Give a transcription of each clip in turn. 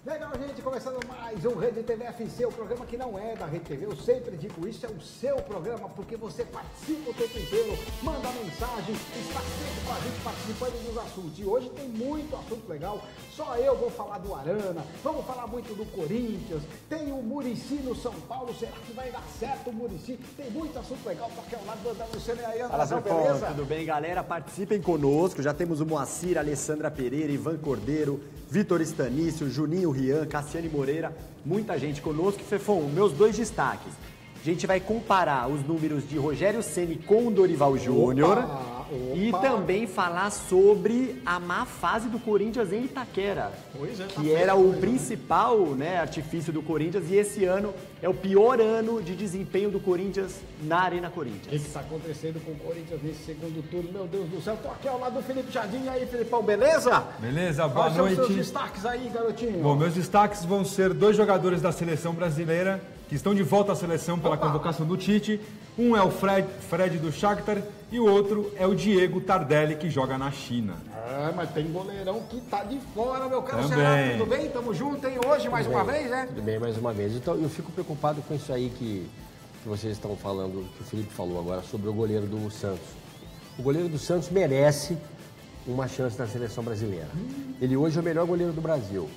Legal, gente, começando mais um Rede TV FC, o programa que não é da Rede TV, eu sempre digo isso, é o seu programa, porque você participa o tempo inteiro, manda mensagem, está sempre com a gente participando dos assuntos. E hoje tem muito assunto legal, só eu vou falar do Arana, vamos falar muito do Corinthians, tem o Muricy no São Paulo, será que vai dar certo o Muricy? Tem muito assunto legal para aquele lado do André Luciano e aí, André, beleza? Tudo bem, galera? Participem conosco, já temos o Moacir, Alessandra Pereira, Ivan Cordeiro, Vitor Stanício, Juninho Rian, Cassiane Moreira, muita gente conosco. Fefon, meus dois destaques. A gente vai comparar os números de Rogério Ceni com o Dorival Júnior e também falar sobre a má fase do Corinthians em Itaquera, que era o principal, né, artifício do Corinthians, e esse ano é o pior ano de desempenho do Corinthians na Arena Corinthians. O que está acontecendo com o Corinthians nesse segundo turno? Meu Deus do céu, tô aqui ao lado do Felipe Jardim. E aí, Felipão, beleza? Beleza, boa noite. noite. Quais são os seus destaques aí, garotinho? Bom, meus destaques vão ser dois jogadores da seleção brasileira que estão de volta à seleção pela convocação do Tite. Um é o Fred do Shakhtar e o outro é o Diego Tardelli, que joga na China. É, mas tem goleirão que tá de fora, meu caro Também. Ceará. Tudo bem? Tamo junto, hein? Hoje, mais uma vez, né? Tudo bem, mais uma vez. Então, eu fico preocupado com isso aí que vocês estão falando, que o Felipe falou agora, sobre o goleiro do Santos. O goleiro do Santos merece uma chance na seleção brasileira. Ele hoje é o melhor goleiro do Brasil.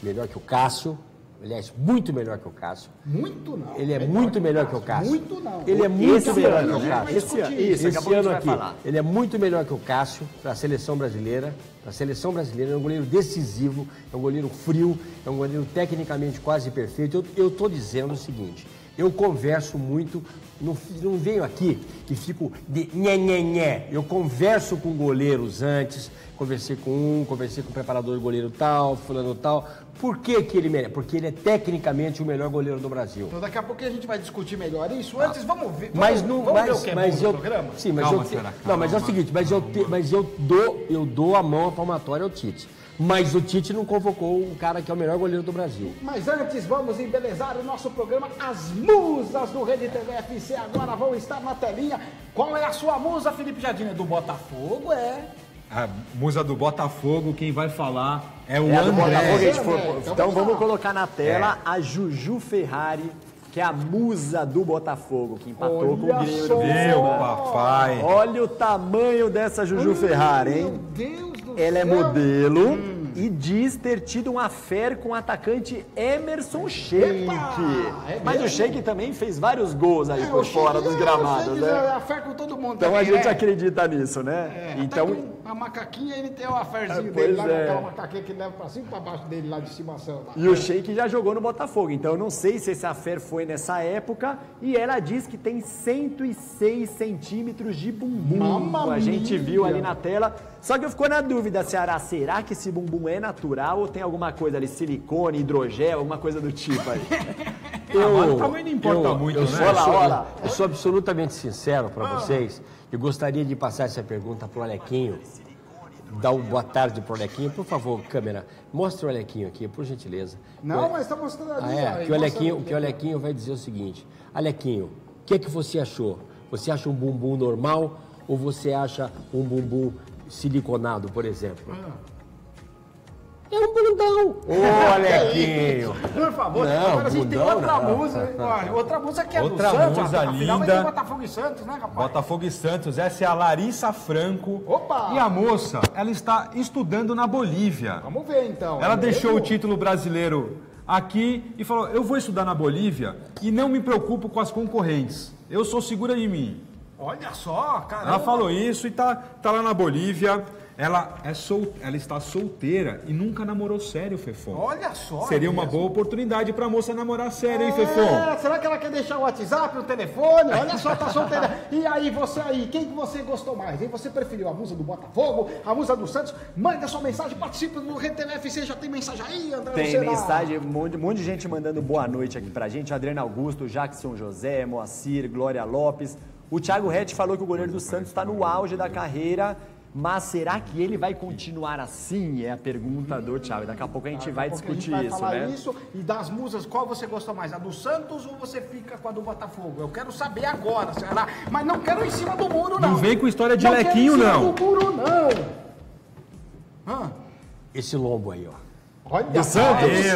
Melhor que o Cássio. Aliás, muito melhor que o Cássio. Muito não. Ele é muito melhor que o Cássio. Muito não. Ele é muito melhor que o Cássio. Cássio. Esse ano aqui, ele é muito melhor que o Cássio para a seleção brasileira. Para a seleção brasileira, é um goleiro decisivo, é um goleiro frio, é um goleiro tecnicamente quase perfeito. Eu estou dizendo o seguinte, eu converso muito, não venho aqui e fico de nhé. Eu converso com goleiros antes, conversei com o preparador do goleiro tal, fulano tal. Por que ele merece? Porque ele é tecnicamente o melhor goleiro do Brasil. Então daqui a pouco a gente vai discutir melhor isso. Antes, vamos ver. Mas vamos não, ver o que é bom no programa? Sim, mas Calma, senhora, não, mas é o seguinte, eu dou a mão à palmatória ao Tite. Mas o Tite não convocou o cara que é o melhor goleiro do Brasil. Mas antes, vamos embelezar o nosso programa. As musas do Rede TV FC agora vão estar na telinha. Qual é a sua musa, Felipe Jardim? É do Botafogo, A musa do Botafogo, quem vai falar é o Do Botafogo, André. então vamos colocar na tela a Juju Ferrari, que é a musa do Botafogo, que empatou com o Grêmio do Meu papai. Olha o tamanho dessa Juju Ferrari, hein? Meu Deus do Ela é céu. modelo e diz ter tido um affair com o atacante Emerson Sheik. é Mas mesmo? o Sheik também fez vários gols aí por fora dos gramados, né? A fé com todo mundo. Então a também, gente né? acredita nisso, né? Então a macaquinha, ele tem o affairzinho Pois dele lá, é. aquela macaquinha que leva pra cima e pra baixo dele lá de estimação. Lá. E o Sheik já jogou no Botafogo, então eu não sei se esse affair foi nessa época. E ela diz que tem 106 centímetros de bumbum. Mamma A gente mia. viu ali na tela. Só que eu fico na dúvida, Ceará, será que esse bumbum é natural ou tem alguma coisa ali, silicone, hidrogel, alguma coisa do tipo aí? Mas o tamanho não importa muito, né? Eu sou absolutamente sincero para vocês e gostaria de passar essa pergunta pro Alequinho. Dá uma boa tarde pro Alequinho. Por favor, câmera, mostra o Alequinho aqui, por gentileza. Não, mas tá mostrando ali. Que o Alequinho vai dizer o seguinte. Alequinho, o que você achou? Você acha um bumbum normal ou você acha um bumbum siliconado, por exemplo? É um bundão. Ô, Alequinho. Por favor, Não, agora a gente tem bundão outra não. música. Olha, outra música que é Outra do Santos. musa Afinal, vai linda. ter Botafogo e Santos, né, rapaz? Botafogo e Santos, essa é a Larissa Franco. Opa! E a moça, ela está estudando na Bolívia. Vamos ver, então. Ela É deixou mesmo? o título brasileiro aqui e falou, eu vou estudar na Bolívia e não me preocupo com as concorrentes. Eu sou segura de mim. Olha só, caramba. Ela falou isso e tá lá na Bolívia. Ela está solteira e nunca namorou sério, Fefon. Olha só. Seria uma boa oportunidade pra moça namorar sério, hein, Fefon? Será que ela quer deixar o WhatsApp, o telefone? Olha só, tá solteira. E aí, você aí, quem que você gostou mais? Hein? Você preferiu a musa do Botafogo, a musa do Santos? Manda sua mensagem, participe do Rede TV FC. Já tem mensagem aí, André Tem Lucena? mensagem, um monte de gente mandando boa noite aqui pra gente. Adriano Augusto, Jackson José, Moacir, Glória Lopes. O Thiago Retti falou que o goleiro do Santos está no auge da carreira. Mas será que ele vai continuar assim? É a pergunta do Thiago. Daqui a pouco a gente vai discutir a gente vai isso, falar né? isso. E das musas, qual você gosta mais? A do Santos ou você fica com a do Botafogo? Eu quero saber agora, será? Mas não quero em cima do muro, não. Não vem com história de Não quero Lequinho, em cima não. do muro, não. Esse lombo aí, ó. Olha, Do Santos? Isso.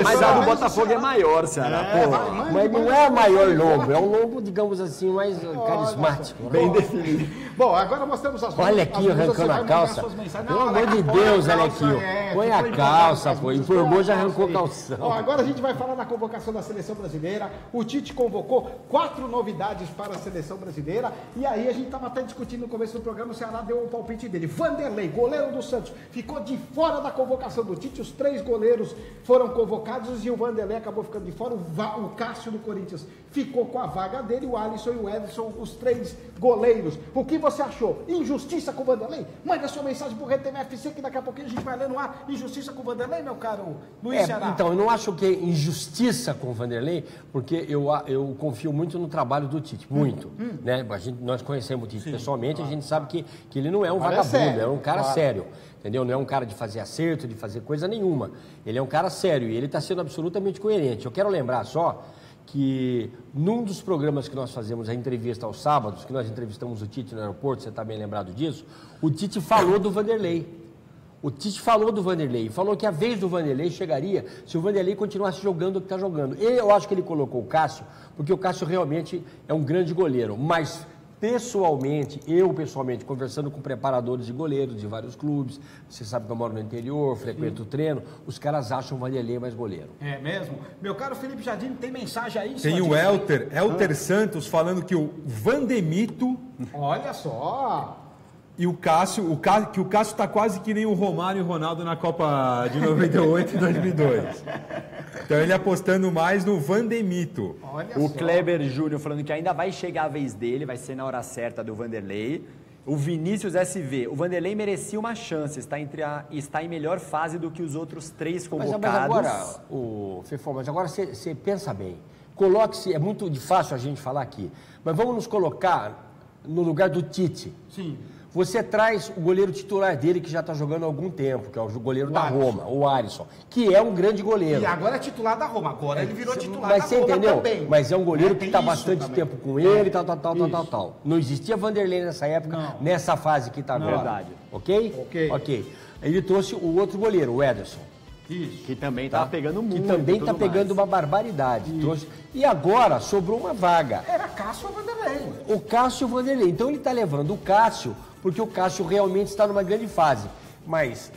Mas a do Botafogo é maior, Ceará. Pô, Mas não é a maior lombo, é um lombo, digamos assim, mais carismático. bem definido. Bom, agora nós temos as Olha aqui, arrancando a calça. Pelo amor de Deus, Alequinho. Põe a calça, pô. Informou, já arrancou o calção. Ó, agora a gente vai falar da convocação da seleção brasileira. O Tite convocou 4 novidades para a seleção brasileira. E aí a gente estava até discutindo no começo do programa, o Ceará deu o palpite dele. Vanderlei, goleiro do Santos, ficou de fora da convocação do Tite. Os 3 goleiros foram convocados e o Vanderlei acabou ficando de fora. O Cássio do Corinthians ficou com a vaga dele, o Alisson e o Ederson, os 3 goleiros. O que você achou? Injustiça com o Vanderlei? Manda sua mensagem pro RedeTV que daqui a pouquinho a gente vai ler no ar. Injustiça com o Vanderlei, meu caro Luiz Ceará? Então, eu não acho que é injustiça com o Vanderlei, porque eu confio muito no trabalho do Tite, muito. Né? Nós conhecemos o Tite pessoalmente, a gente sabe que ele não é um vagabundo, é um cara sério. Entendeu? Não é um cara de fazer acerto, de fazer coisa nenhuma. Ele é um cara sério e ele está sendo absolutamente coerente. Eu quero lembrar só que num dos programas que nós fazemos a entrevista aos sábados, que nós entrevistamos o Tite no aeroporto, você está bem lembrado disso, o Tite falou do Vanderlei. O Tite falou do Vanderlei, falou que a vez do Vanderlei chegaria se o Vanderlei continuasse jogando o que está jogando. Eu acho que ele colocou o Cássio, porque o Cássio realmente é um grande goleiro, mas eu pessoalmente, conversando com preparadores de goleiros de vários clubes, você sabe que eu moro no interior, frequento o treino, os caras acham o Vanderlei mais goleiro. É mesmo? Meu caro Felipe Jardim, tem mensagem aí? Tem o Elter Santos falando que o Vandemito Olha só! e o Cássio está quase que nem o Romário e o Ronaldo na Copa de 98 e 2002. Então ele apostando mais no Vandemito. Olha O só. Kleber Júnior falando que ainda vai chegar a vez dele, vai ser na hora certa do Vanderlei. O Vinícius SV, o Vanderlei merecia uma chance, está em melhor fase do que os outros 3 convocados. Mas agora, Fefão, você pensa bem. Coloque-se, é muito fácil a gente falar aqui, mas vamos nos colocar no lugar do Tite. Sim. Você traz o goleiro titular dele, que já está jogando há algum tempo, que é o goleiro da Roma, o Alisson, que é um grande goleiro. E agora é titular da Roma, agora ele virou titular Mas da você Roma entendeu? também. Mas é um goleiro que Tem está isso bastante também. tempo com ele, tal. Não existia Vanderlei nessa época, nessa fase que está agora. Verdade. Ok? Ok. Ele trouxe o outro goleiro, o Ederson. Isso. Que também está pegando muito. Que também está tudo pegando mais. uma barbaridade. Trouxe. E agora sobrou uma vaga. Era Cássio ou Vanderlei. O Cássio e o Vanderlei. Então ele está levando o Cássio, porque o Cássio realmente está numa grande fase. Mas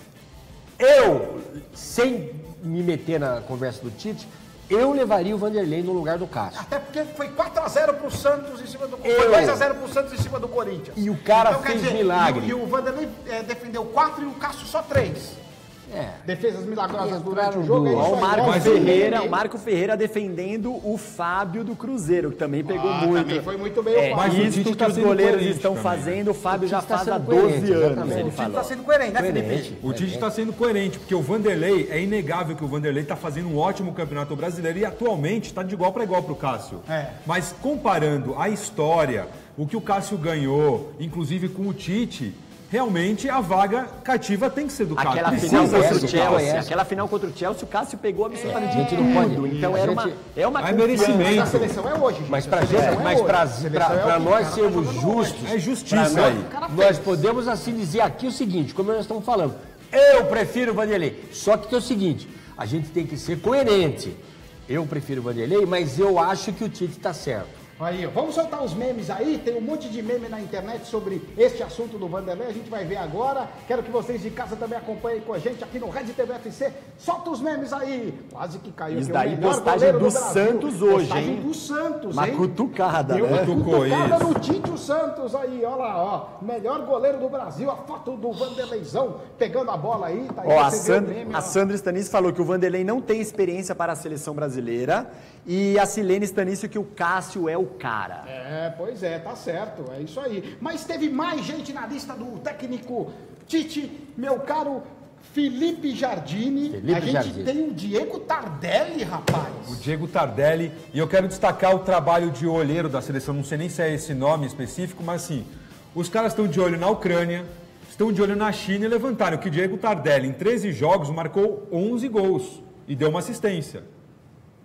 eu, sem me meter na conversa do Tite, eu levaria o Vanderlei no lugar do Cássio. Até porque foi 4-0 pro Santos em cima do Corinthians. Foi 2-0 pro Santos em cima do Corinthians. E o cara então, fez quer dizer, milagre. E o Vanderlei defendeu 4 e o Cássio só 3. Defesas milagrosas durante o jogo. Ó, É isso Ó, aí. o Marco Ferreira defendendo o Fábio do Cruzeiro, que também pegou muito. Também foi muito bem o Mas Fábio. o Isso Tite que tá os sendo goleiros coerente estão também. fazendo, o Fábio já Tite tá faz há sendo 12 coerente, anos, exatamente. ele O time falou. está sendo coerente, né, Felipe? Coerente. O Tite está sendo coerente, porque o Vanderlei, é inegável que o Vanderlei está fazendo um ótimo campeonato brasileiro e atualmente está de igual para igual para o Cássio. Mas comparando a história, o que o Cássio ganhou, inclusive com o Tite, realmente a vaga cativa tem que ser do Cássio. Aquela Precisa final contra ser o do Chelsea, Cássio. aquela final contra o Chelsea, o Cássio pegou absolutamente A gente não pode- tudo. Então a é gente- uma É confiança. merecimento. Mas a seleção é hoje, gente. Mas A para seleção é hoje. A seleção é o que o nós cara tá sermos jogando justos, É justiça pra aí. nós podemos assim dizer aqui o seguinte, como nós estamos falando, eu prefiro o Vanderlei. Só que é o seguinte, a gente tem que ser coerente. Eu prefiro o Vanderlei, mas eu acho que o Tite está certo. Aí, ó, vamos soltar os memes aí, tem um monte de meme na internet sobre este assunto do Vanderlei, a gente vai ver agora. Quero que vocês de casa também acompanhem com a gente aqui no RedeTV FC. Solta os memes aí. Quase que caiu. Isso aqui, o daí, melhor postagem goleiro do Brasil. Santos hoje, Postagem hein? do Santos, Uma hein? cutucada, Deu né? uma Cutucou, cutucada isso. no Tite Santos aí, olha lá, ó. Melhor goleiro do Brasil, a foto do Vanderleizão pegando a bola aí. Tá aí Ó, você vê o meme, ó. a Sandra Stanício falou que o Vanderlei não tem experiência para a seleção brasileira e a Silene Stanício que o Cássio é o cara. Pois é, tá certo, é isso aí. Mas teve mais gente na lista do técnico Tite, meu caro Felipe Jardini. Felipe a gente Jardini. tem o Diego Tardelli, rapaz. O Diego Tardelli, e eu quero destacar o trabalho de olheiro da seleção, não sei nem se é esse nome específico, mas assim, os caras estão de olho na Ucrânia, estão de olho na China e levantaram que o Diego Tardelli, em 13 jogos, marcou 11 gols e deu uma assistência.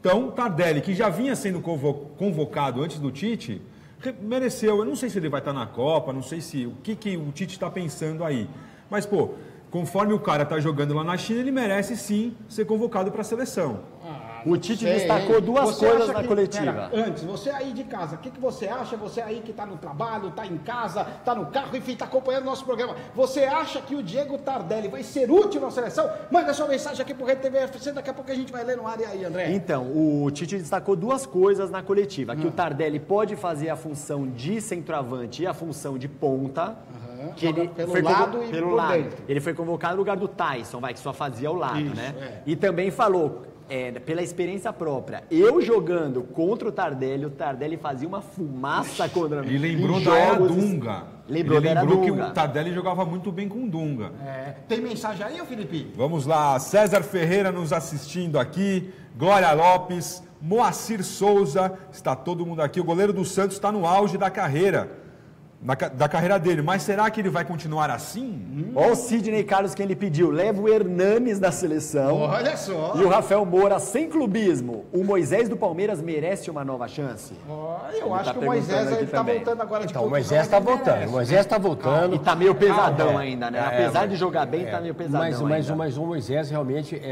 Então, Tardelli, que já vinha sendo convocado antes do Tite, mereceu. Eu não sei se ele vai estar na Copa, não sei se o que o Tite está pensando aí. Mas, pô, conforme o cara tá jogando lá na China, ele merece sim ser convocado para a seleção. O Tite destacou duas coisas na coletiva. Pera, antes, você aí de casa, o que você acha? Você aí que está no trabalho, está em casa, está no carro, enfim, está acompanhando o nosso programa. Você acha que o Diego Tardelli vai ser útil na seleção? Manda sua mensagem aqui pro Rede TV FC, daqui a pouco a gente vai ler no ar. E aí, André? Então, o Tite destacou duas coisas na coletiva. Que o Tardelli pode fazer a função de centroavante e a função de ponta. Que ele pelo lado e pelo por lado. dentro. Ele foi convocado no lugar do Tyson, que só fazia ao lado, Isso, né? é. E também falou, pela experiência própria, eu jogando contra o Tardelli fazia uma fumaça contra mim. E lembrou Em da Era jogos- Dunga. Lembrou da Era que Dunga. o Tardelli jogava muito bem com o Dunga. Tem mensagem aí, ô Felipe? Vamos lá, César Ferreira nos assistindo aqui, Glória Lopes, Moacir Souza, está todo mundo aqui. O goleiro do Santos está no auge da carreira. Da carreira dele, mas será que ele vai continuar assim? Olha o Sidney Carlos que ele pediu, leva o Hernanes da seleção. Olha só. E o Rafael Moura, sem clubismo, o Moisés do Palmeiras merece uma nova chance? Eu acho tá que o Moisés perguntando aqui ele tá também. voltando agora de Então, o contusão, Moisés está ele voltando. merece. O Moisés está voltando. E tá meio pesadão Ah, ainda, né? Apesar de jogar bem, tá meio pesadão ainda. Mas o Moisés realmente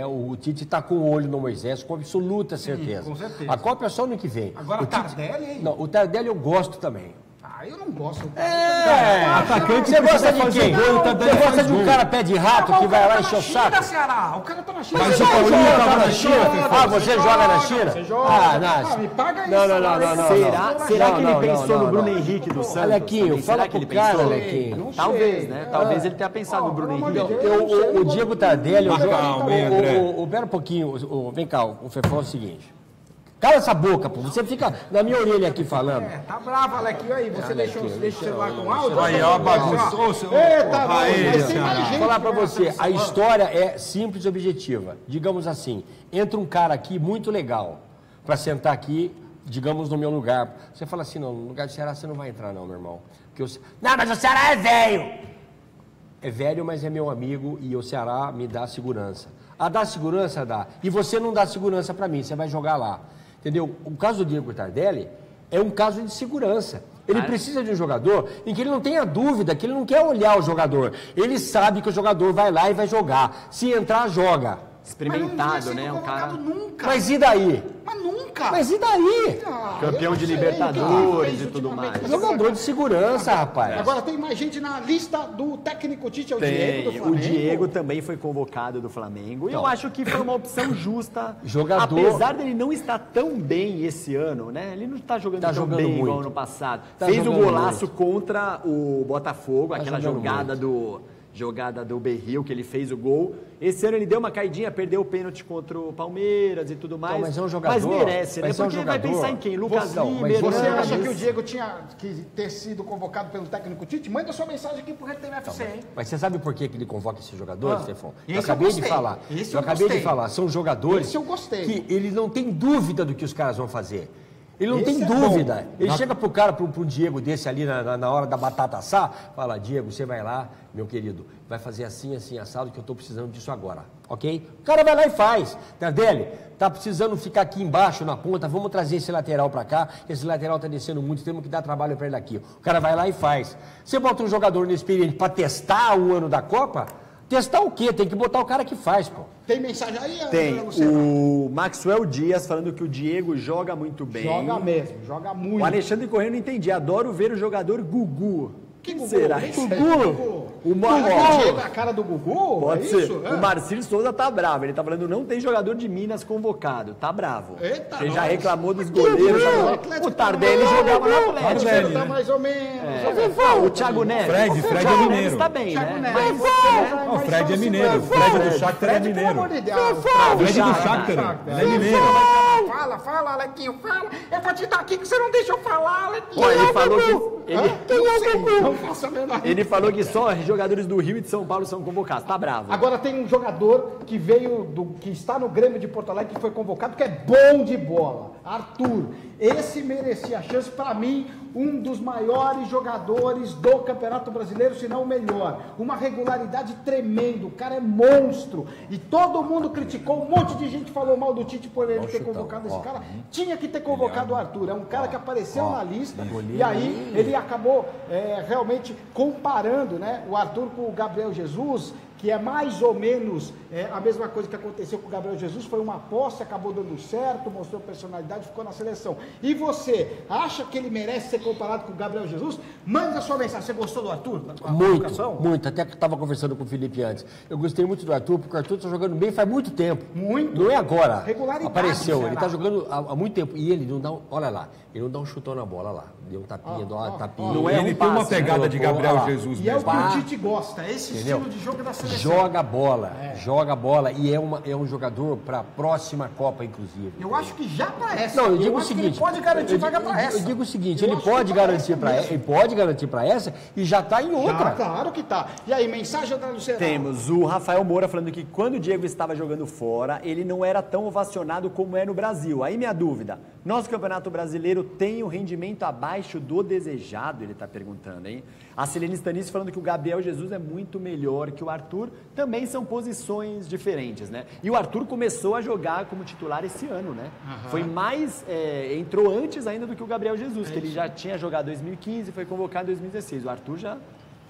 o Tite está com o olho no Moisés, com absoluta certeza. com certeza. A Copa é só no que vem. Agora O o Tardelli, hein? Não, o Tardelli eu gosto também. Eu não gosto. Atacante Você precisa gosta de fazer quem? gol, o Tardelli Você gosta faz de um gol. cara pé de rato que vai lá encher o saco? Ceará. O cara tá na China. Mas Você o joga, Paulinho joga, tava na você China, joga, Ah, você joga na China? Você joga. Ah, não. Me paga isso. Não. Será que ele Não, pensou não, no Bruno não. Henrique do Santos? Alequinho, também? fala Será que pro ele cara, pensou? Alequinho. Não Talvez, sei. né? Talvez ele tenha pensado no Bruno pelo amor de Henrique. Deus. O Diego Tardelli... Calma, hein, André? Pera um pouquinho. Vem cá, o Fefão é o seguinte. Cala essa boca, pô. Você fica na minha orelha aqui falando. Tá bravo, Alequinho, aí. Você deixou o celular com áudio? Aí, ó, bagunça. Ô, seu- Eita, Aí, mas tem cara. mais gente. Vou falar pra né, você, nessa a semana. história é simples e objetiva. Digamos assim, entra um cara aqui muito legal pra sentar aqui, digamos, no meu lugar. Você fala assim, não, no lugar do Ceará você não vai entrar não, meu irmão. Porque não, mas o Ceará é velho. É velho, mas é meu amigo e o Ceará me dá segurança. Ah, dá segurança? Dá. E você não dá segurança pra mim, você vai jogar lá. Entendeu? O caso do Diego Tardelli é um caso de segurança. Ele precisa de um jogador em que ele não tenha dúvida, que ele não quer olhar o jogador. Ele sabe que o jogador vai lá e vai jogar. Se entrar, joga. Experimentado, né? Um cara Nunca. Mas e daí? Mas nunca. Mas e daí? campeão eu de não sei, Libertadores o que ele fez e tudo ultimamente. mais. Jogador de segurança, rapaz. Agora tem mais gente na lista do técnico Tite, é o Diego do Tem, Flamengo. o Diego também foi convocado do Flamengo. E eu acho que foi uma opção justa. Jogador- Apesar dele não estar tão bem esse ano, né? Ele não está jogando Tá tão jogando bem muito. igual ano passado. Tá Fez o jogando golaço contra o Botafogo, aquela jogando jogada do Berril, que ele fez o gol. Esse ano ele deu uma caidinha, perdeu o pênalti contra o Palmeiras e tudo mais. mas é um jogador- Mas merece, né? mas é um Porque vai jogador- pensar em quem? Lucas Não, Lima, mas Você Hernandes. acha que o Diego tinha que ter sido convocado pelo técnico Tite? Manda sua mensagem aqui pro RedeTV FC, hein? Mas você sabe por que ele convoca esses jogadores, Stefão? esse Eu eu acabei de gostei. falar. Esse Eu eu acabei de gostei. falar. São jogadores Esse eu gostei. que ele não tem dúvida do que os caras vão fazer. Ele não Esse tem é dúvida. bom. Ele chega pro cara, pro Diego desse ali na hora da batata assar, fala, Diego, você vai lá, meu querido, vai fazer assim, assim, assado, que eu tô precisando disso agora, ok? O cara vai lá e faz. Tardelli, tá precisando ficar aqui embaixo, na ponta, vamos trazer esse lateral pra cá, esse lateral tá descendo muito, temos que dar trabalho pra ele aqui. O cara vai lá e faz. Você bota um jogador inexperiente pra testar o ano da Copa, testar o quê? Tem que botar o cara que faz, pô. Tem mensagem aí, Tem André Luciano? o Maxwell Dias falando que o Diego joga muito bem. Joga mesmo, joga muito. O Alexandre Corrêa não entendi. Adoro ver o jogador Gugu. Que Gugu? Será? Esse é Gugu? O O Diego é a cara do Gugu? Pode é ser. isso? O Marcílio Souza tá bravo. Ele tá falando, não tem jogador de Minas convocado. Tá bravo. Eita, Ele já nós. reclamou dos goleiros. Atlético O Tardelli jogava no Atlético. Tardelli, Tá né? mais ou menos. O Thiago Neves. Fred o é Thiago mineiro. Neves tá bem, Thiago né? Neves. Mas, O Fred é mineiro. O Fred do Shakhtar é Fred, pelo mineiro. amor de Deus. O Fred do Shakhtar. Shakhtar, ele é mineiro. Fala, Alequinho, fala. Eu vou te dar aqui que você não deixa eu falar, Alequinho. Ó, ele falou que... Não faço a menor ideia. Ele falou que só jogadores do Rio e de São Paulo são convocados. Tá bravo. Agora tem um jogador que que está no Grêmio de Porto Alegre, que foi convocado, que é bom de bola. Arthur. Esse merecia a chance, para mim, um dos maiores jogadores do Campeonato Brasileiro, se não o melhor. Uma regularidade tremenda, o cara é monstro. E todo mundo criticou, um monte de gente falou mal do Tite por ele ter convocado esse cara. Tinha que ter convocado o Arthur, é um cara que apareceu na lista, e aí ele acabou realmente comparando, né, o Arthur com o Gabriel Jesus, que é mais ou menos a mesma coisa que aconteceu com o Gabriel Jesus, foi uma aposta, acabou dando certo, mostrou personalidade, ficou na seleção. E você, acha que ele merece ser comparado com o Gabriel Jesus? Manda sua mensagem. Você gostou do Arthur? Muito. Até que eu estava conversando com o Felipe antes. Eu gostei muito do Arthur, porque o Arthur está jogando bem faz muito tempo. Muito. Não é agora. Regularidade, apareceu, será? ele está jogando há muito tempo. E ele não dá olha lá, ele não dá um chutão na bola lá. Deu um tapinha, dá uma tapinha. Não é ele tem uma pegada de Gabriel Jesus E é o mesmo. que o Tite gosta, esse estilo de jogo da seleção. Joga bola e é um jogador para a próxima Copa, inclusive. Eu acho que já para essa. Não, eu digo o acho seguinte, que ele pode garantir vaga para essa. Eu digo o seguinte, ele pode garantir para essa e já está em outra. Claro que tá. E aí, mensagem da Luciana? Temos o Rafael Moura falando que quando o Diego estava jogando fora, ele não era tão ovacionado como é no Brasil. Aí minha dúvida, nosso Campeonato Brasileiro tem um rendimento abaixo do desejado? Ele está perguntando, hein? A Celene Stanis falando que o Gabriel Jesus é muito melhor que o Arthur. Também são posições diferentes, né? E o Arthur começou a jogar como titular esse ano, né? Foi mais... entrou antes ainda do que o Gabriel Jesus, que ele já tinha jogado em 2015 e foi convocado em 2016. O Arthur já...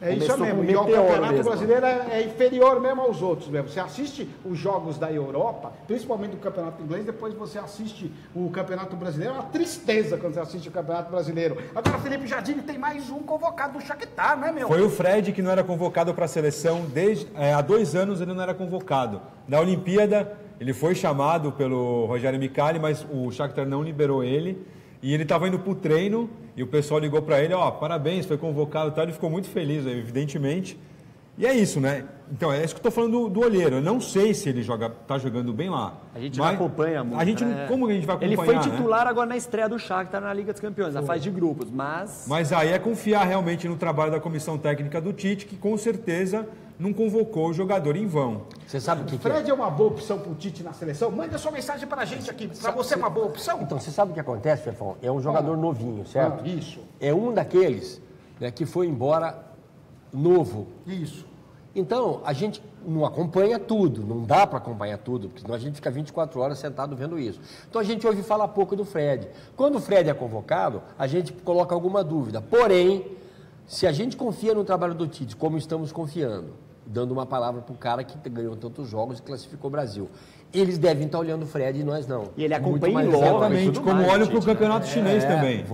É isso mesmo, e o Campeonato Brasileiro é inferior mesmo aos outros mesmo. Você assiste os jogos da Europa, principalmente do Campeonato Inglês, depois você assiste o Campeonato Brasileiro, é uma tristeza quando você assiste o Campeonato Brasileiro. Agora, Felipe Jardine tem mais um convocado do Shakhtar, né, meu? Foi o Fred que não era convocado para a seleção, há 2 anos ele não era convocado. Na Olimpíada, ele foi chamado pelo Rogério Micali, mas o Shakhtar não liberou ele. E ele estava indo para o treino e o pessoal ligou para ele, parabéns, foi convocado e tal. Ele ficou muito feliz, evidentemente. E é isso, né? Então, é isso que eu estou falando do olheiro. Eu não sei se ele está jogando bem lá. A gente não acompanha muito, Como a gente vai acompanhar, Ele foi titular agora na estreia do Shakhtar na Liga dos Campeões, na fase de grupos, mas... Mas aí é confiar realmente no trabalho da comissão técnica do Tite, que com certeza não convocou o jogador em vão. Você sabe o que Fred é uma boa opção para o Tite na seleção? Manda sua mensagem para a gente aqui. Para você é uma boa opção? Então, você sabe o que acontece, Fefão? É um jogador novinho, certo? Isso. É um daqueles, né, que foi embora novo. Isso. Então, a gente não acompanha tudo, não dá para acompanhar tudo, porque senão a gente fica 24 horas sentado vendo isso. Então, a gente ouve falar pouco do Fred. Quando o Fred é convocado, a gente coloca alguma dúvida. Porém, se a gente confia no trabalho do Tite, como estamos confiando, dando uma palavra para o cara que ganhou tantos jogos e classificou o Brasil, eles devem estar olhando o Fred e nós não. E ele acompanha muito logo. Exatamente, como olham para o campeonato chinês também.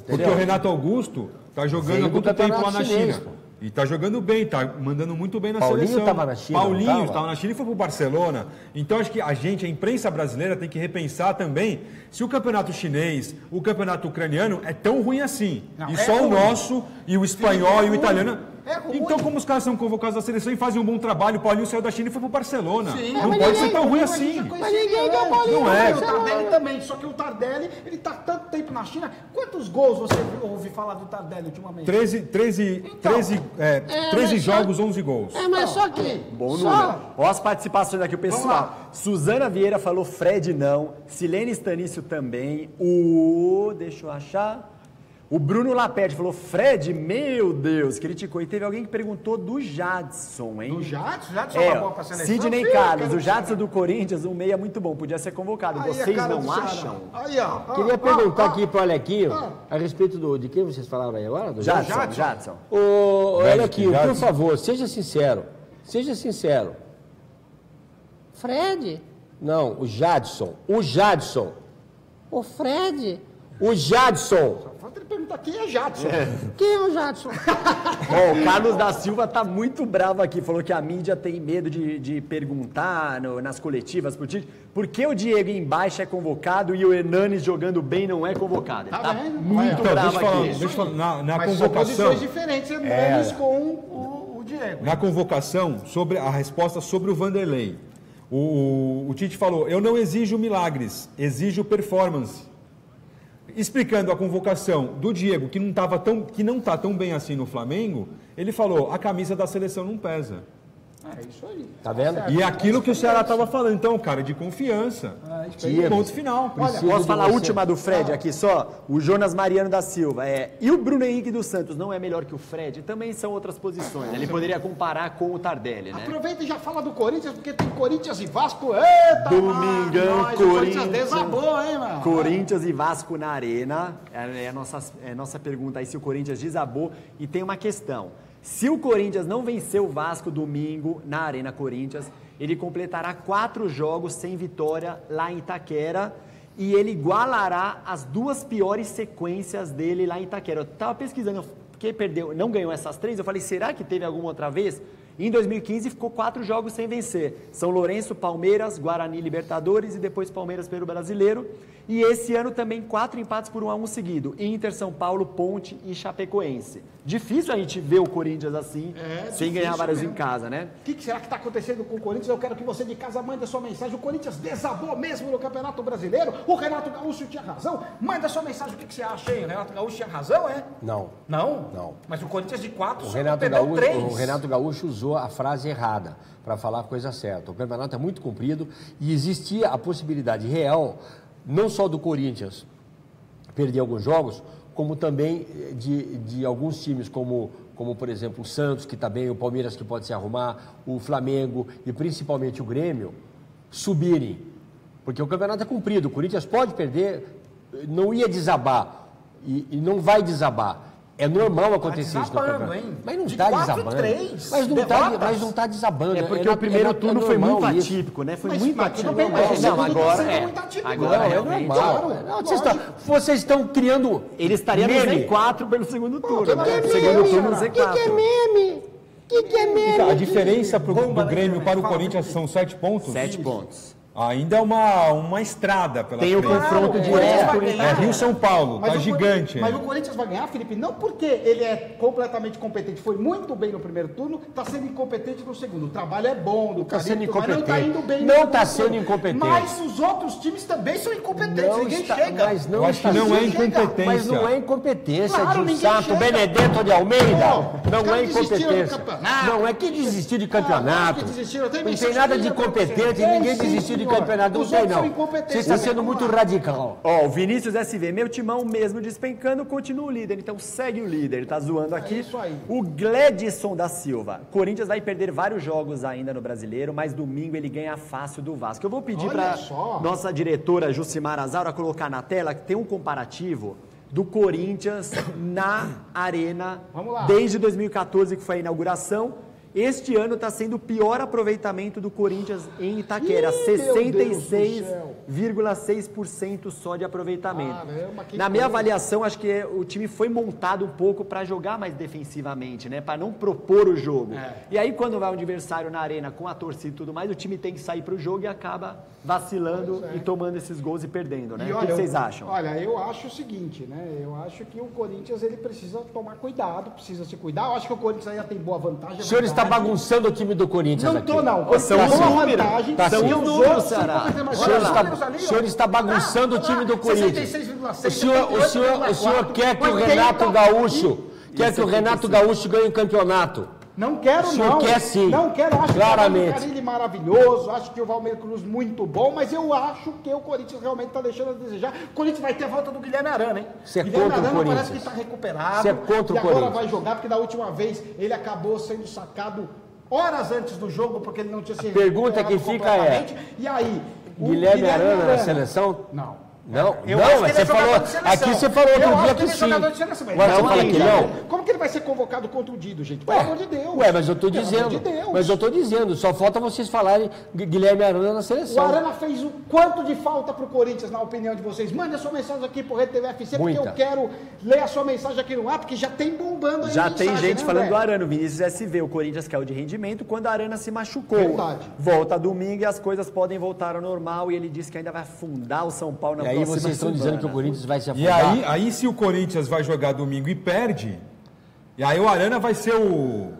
Porque o Renato Augusto está jogando há muito tempo lá na China. E está jogando bem, está mandando muito bem na Paulinho seleção. Estava na China, Paulinho estava na China e foi para o Barcelona. Então acho que a imprensa brasileira tem que repensar também se o campeonato chinês, o campeonato ucraniano é tão ruim assim. Não, e só ruim. o nosso, e o espanhol e o italiano. É ruim. Então, como os caras são convocados da seleção e fazem um bom trabalho, o Paulinho saiu da China e foi para o Barcelona. Sim. Não pode ser tão ruim assim. Mas ninguém deu Paulinho. Não é. O Tardelli também, só que o Tardelli, ele está tanto tempo na China. Quantos gols você ouve falar do Tardelli ultimamente? 13 jogos, 11 gols. Mas só que... Bom número. Olha as participações aqui, o pessoal. Suzana Vieira falou Fred não. Silene Stanício também. Deixa eu achar. O Bruno Lapete falou Fred, meu Deus, criticou. E teve alguém que perguntou do Jadson, hein? Do Jadson? Jadson é uma boa pra seleção? Sidney Carlos, o Jadson do Corinthians, um meia muito bom, podia ser convocado. Aí, vocês cara não do acham? Aí, ó. Queria perguntar aqui para o Alequinho, a respeito de quem vocês falaram aí agora? Do Jadson. Ô, Alequinho, por favor, seja sincero. Seja sincero. Fred? Não, o Jadson. O Jadson. O Fred? O Jadson. Falta ele perguntar quem é Jadson. Quem é o Jadson? Ó, o Carlos da Silva tá muito bravo aqui, falou que a mídia tem medo de perguntar nas coletivas pro Tite, por que o Diego embaixo é convocado e o Hernanes jogando bem não é convocado? Ele Tá tá vendo? muito Então, bravo aqui. deixa eu falar, na Mas são convocação... posições diferentes, Hernanes com o Diego. Na convocação, sobre a resposta sobre o Vanderlei, o Tite falou, eu não exijo milagres, exijo performance. Explicando a convocação do Diego, que não está tão bem assim no Flamengo, ele falou, a camisa da seleção não pesa. É isso aí. Tá vendo? E é aquilo que o Ceará estava falando, então, cara, de confiança. Ponto final. Olha, posso falar a última do Fred aqui só? O Jonas Mariano da Silva. E o Bruno Henrique dos Santos não é melhor que o Fred? Também são outras posições. Ele poderia comparar com o Tardelli, né? Aproveita e já fala do Corinthians, porque tem Corinthians e Vasco. Eita, Domingão, nós, Corinthians. O Corinthians desabou, hein, mano? Corinthians e Vasco na Arena. É a nossa pergunta aí se o Corinthians desabou. E tem uma questão. Se o Corinthians não vencer o Vasco domingo na Arena Corinthians, ele completará 4 jogos sem vitória lá em Itaquera e ele igualará as 2 piores sequências dele lá em Itaquera. Eu estava pesquisando, porque não ganhou essas 3, eu falei, será que teve alguma outra vez? Em 2015 ficou 4 jogos sem vencer. São Lourenço, Palmeiras, Guarani, Libertadores e depois Palmeiras pelo Brasileiro. E esse ano também 4 empates por 1-1 seguido. Inter, São Paulo, Ponte e Chapecoense. Difícil a gente ver o Corinthians assim, sem ganhar vários em casa, né? O que será que está acontecendo com o Corinthians? Eu quero que você de casa mande a sua mensagem. O Corinthians desabou mesmo no Campeonato Brasileiro? O Renato Gaúcho tinha razão? Manda a sua mensagem. O que você acha aí? O Renato Gaúcho tinha razão, é? Não. Não? Não. Mas o Corinthians de 4 só perdeu 3. O Renato Gaúcho usou a frase errada para falar a coisa certa. O campeonato é muito comprido e existia a possibilidade real, não só do Corinthians perder alguns jogos, como também de alguns times, como por exemplo o Santos, que está bem, o Palmeiras, que pode se arrumar, o Flamengo e principalmente o Grêmio, subirem. Porque o campeonato é comprido, o Corinthians pode perder, não ia desabar e não vai desabar. É normal acontecer isso no campeonato. Hein? Mas não está desabando. Mas não está desabando. É porque o primeiro turno foi muito atípico, né? Foi muito atípico. Não, agora é normal. Vocês estão criando. Ele estaria no Z4 pelo segundo turno. Segundo turno no Z4. Que é meme? Que é meme? A diferença do Grêmio para o Corinthians são 7 pontos? 7 pontos. Ainda é uma estrada pela frente. Tem o confronto direto. Rio-São Paulo, tá gigante. Mas o Corinthians vai ganhar, Felipe, não porque ele é completamente competente, foi muito bem no primeiro turno, está sendo incompetente no segundo. O trabalho é bom, do Está sendo mas não está indo bem. Não está sendo incompetente. Mas os outros times também são incompetentes, ninguém chega. Mas eu acho que não é incompetência. Mas não é incompetência, Claro, de Santo chega. Benedetto de Almeida. Não é desistiram do incompetência. campeonato. Não é que desistir de campeonato. desistiram. Tem Não tem mensagem nada aí, de eu competente, tenho ninguém sim, desistiu de senhor. campeonato. Os Não tem, outros são não. incompetentes. Você está sendo muito radical. Ó, o Vinícius SV, meu timão mesmo despencando, continua o líder, então segue o líder, ele tá zoando aqui. É isso aí. O Gledson da Silva, Corinthians vai perder vários jogos ainda no Brasileiro, mas domingo ele ganha fácil do Vasco. Eu vou pedir para nossa diretora Jucimara Azaura colocar na tela que tem um comparativo do Corinthians na Arena desde 2014, que foi a inauguração. Este ano está sendo o pior aproveitamento do Corinthians em Itaquera, 66,6% só de aproveitamento. Caramba, Na minha avaliação, acho que o time foi montado um pouco para jogar mais defensivamente, né? Para não propor o jogo. E aí, quando vai um adversário na arena com a torcida e tudo mais, o time tem que sair para o jogo e acaba vacilando e tomando esses gols e perdendo, né? E o que vocês acham? Olha, eu acho o seguinte, né? Eu acho que o Corinthians ele precisa tomar cuidado, precisa se cuidar. Eu acho que o Corinthians ainda tem boa vantagem. O senhor está bagunçando o time do Corinthians não aqui. Tô, não. O são Corinthians tem uma números. vantagem. São os números, Ceará. O senhor está bagunçando o time do Corinthians. O senhor quer que o Renato Gaúcho ganhe o campeonato. Não quero, não. Quer sim. Não quero. Acho claramente. que o Carilli maravilhoso, acho que o Valmir Cruz muito bom, mas eu acho que o Corinthians realmente está deixando a desejar. O Corinthians vai ter a volta do Guilherme Arana, hein? Você é Guilherme contra o Arana Corinthians. parece que está recuperado. Você é contra o e agora Corinthians. vai jogar, porque da última vez ele acabou sendo sacado horas antes do jogo, porque ele não tinha se pergunta que fica é, e aí, Guilherme Arana na seleção? Não. Não, Eu acho que ele você é falou, jogador de seleção. aqui você falou outro dia que ele é sim. jogador de seleção, mas Agora você não fala que ainda. não? Como que ele vai ser convocado contra o Dido, gente? Pelo amor de Deus. Mas eu estou Pelo dizendo. amor de Deus. Mas eu estou dizendo, só falta vocês falarem Guilherme Arana na O seleção. Arana fez o quanto de falta pro Corinthians, na opinião de vocês? Mande a sua mensagem aqui pro Rede TV FC, porque eu quero ler a sua mensagem aqui no ar, porque já tem bombando aí. Já tem gente falando do Arana, o Vinícius SV, o Corinthians caiu de rendimento quando a Arana se machucou. Verdade. Volta domingo e as coisas podem voltar ao normal e ele disse que ainda vai afundar o São Paulo na E aí próxima vocês estão dizendo que o Corinthians vai se E aí se o Corinthians vai jogar domingo e perde, e aí o Arana vai ser o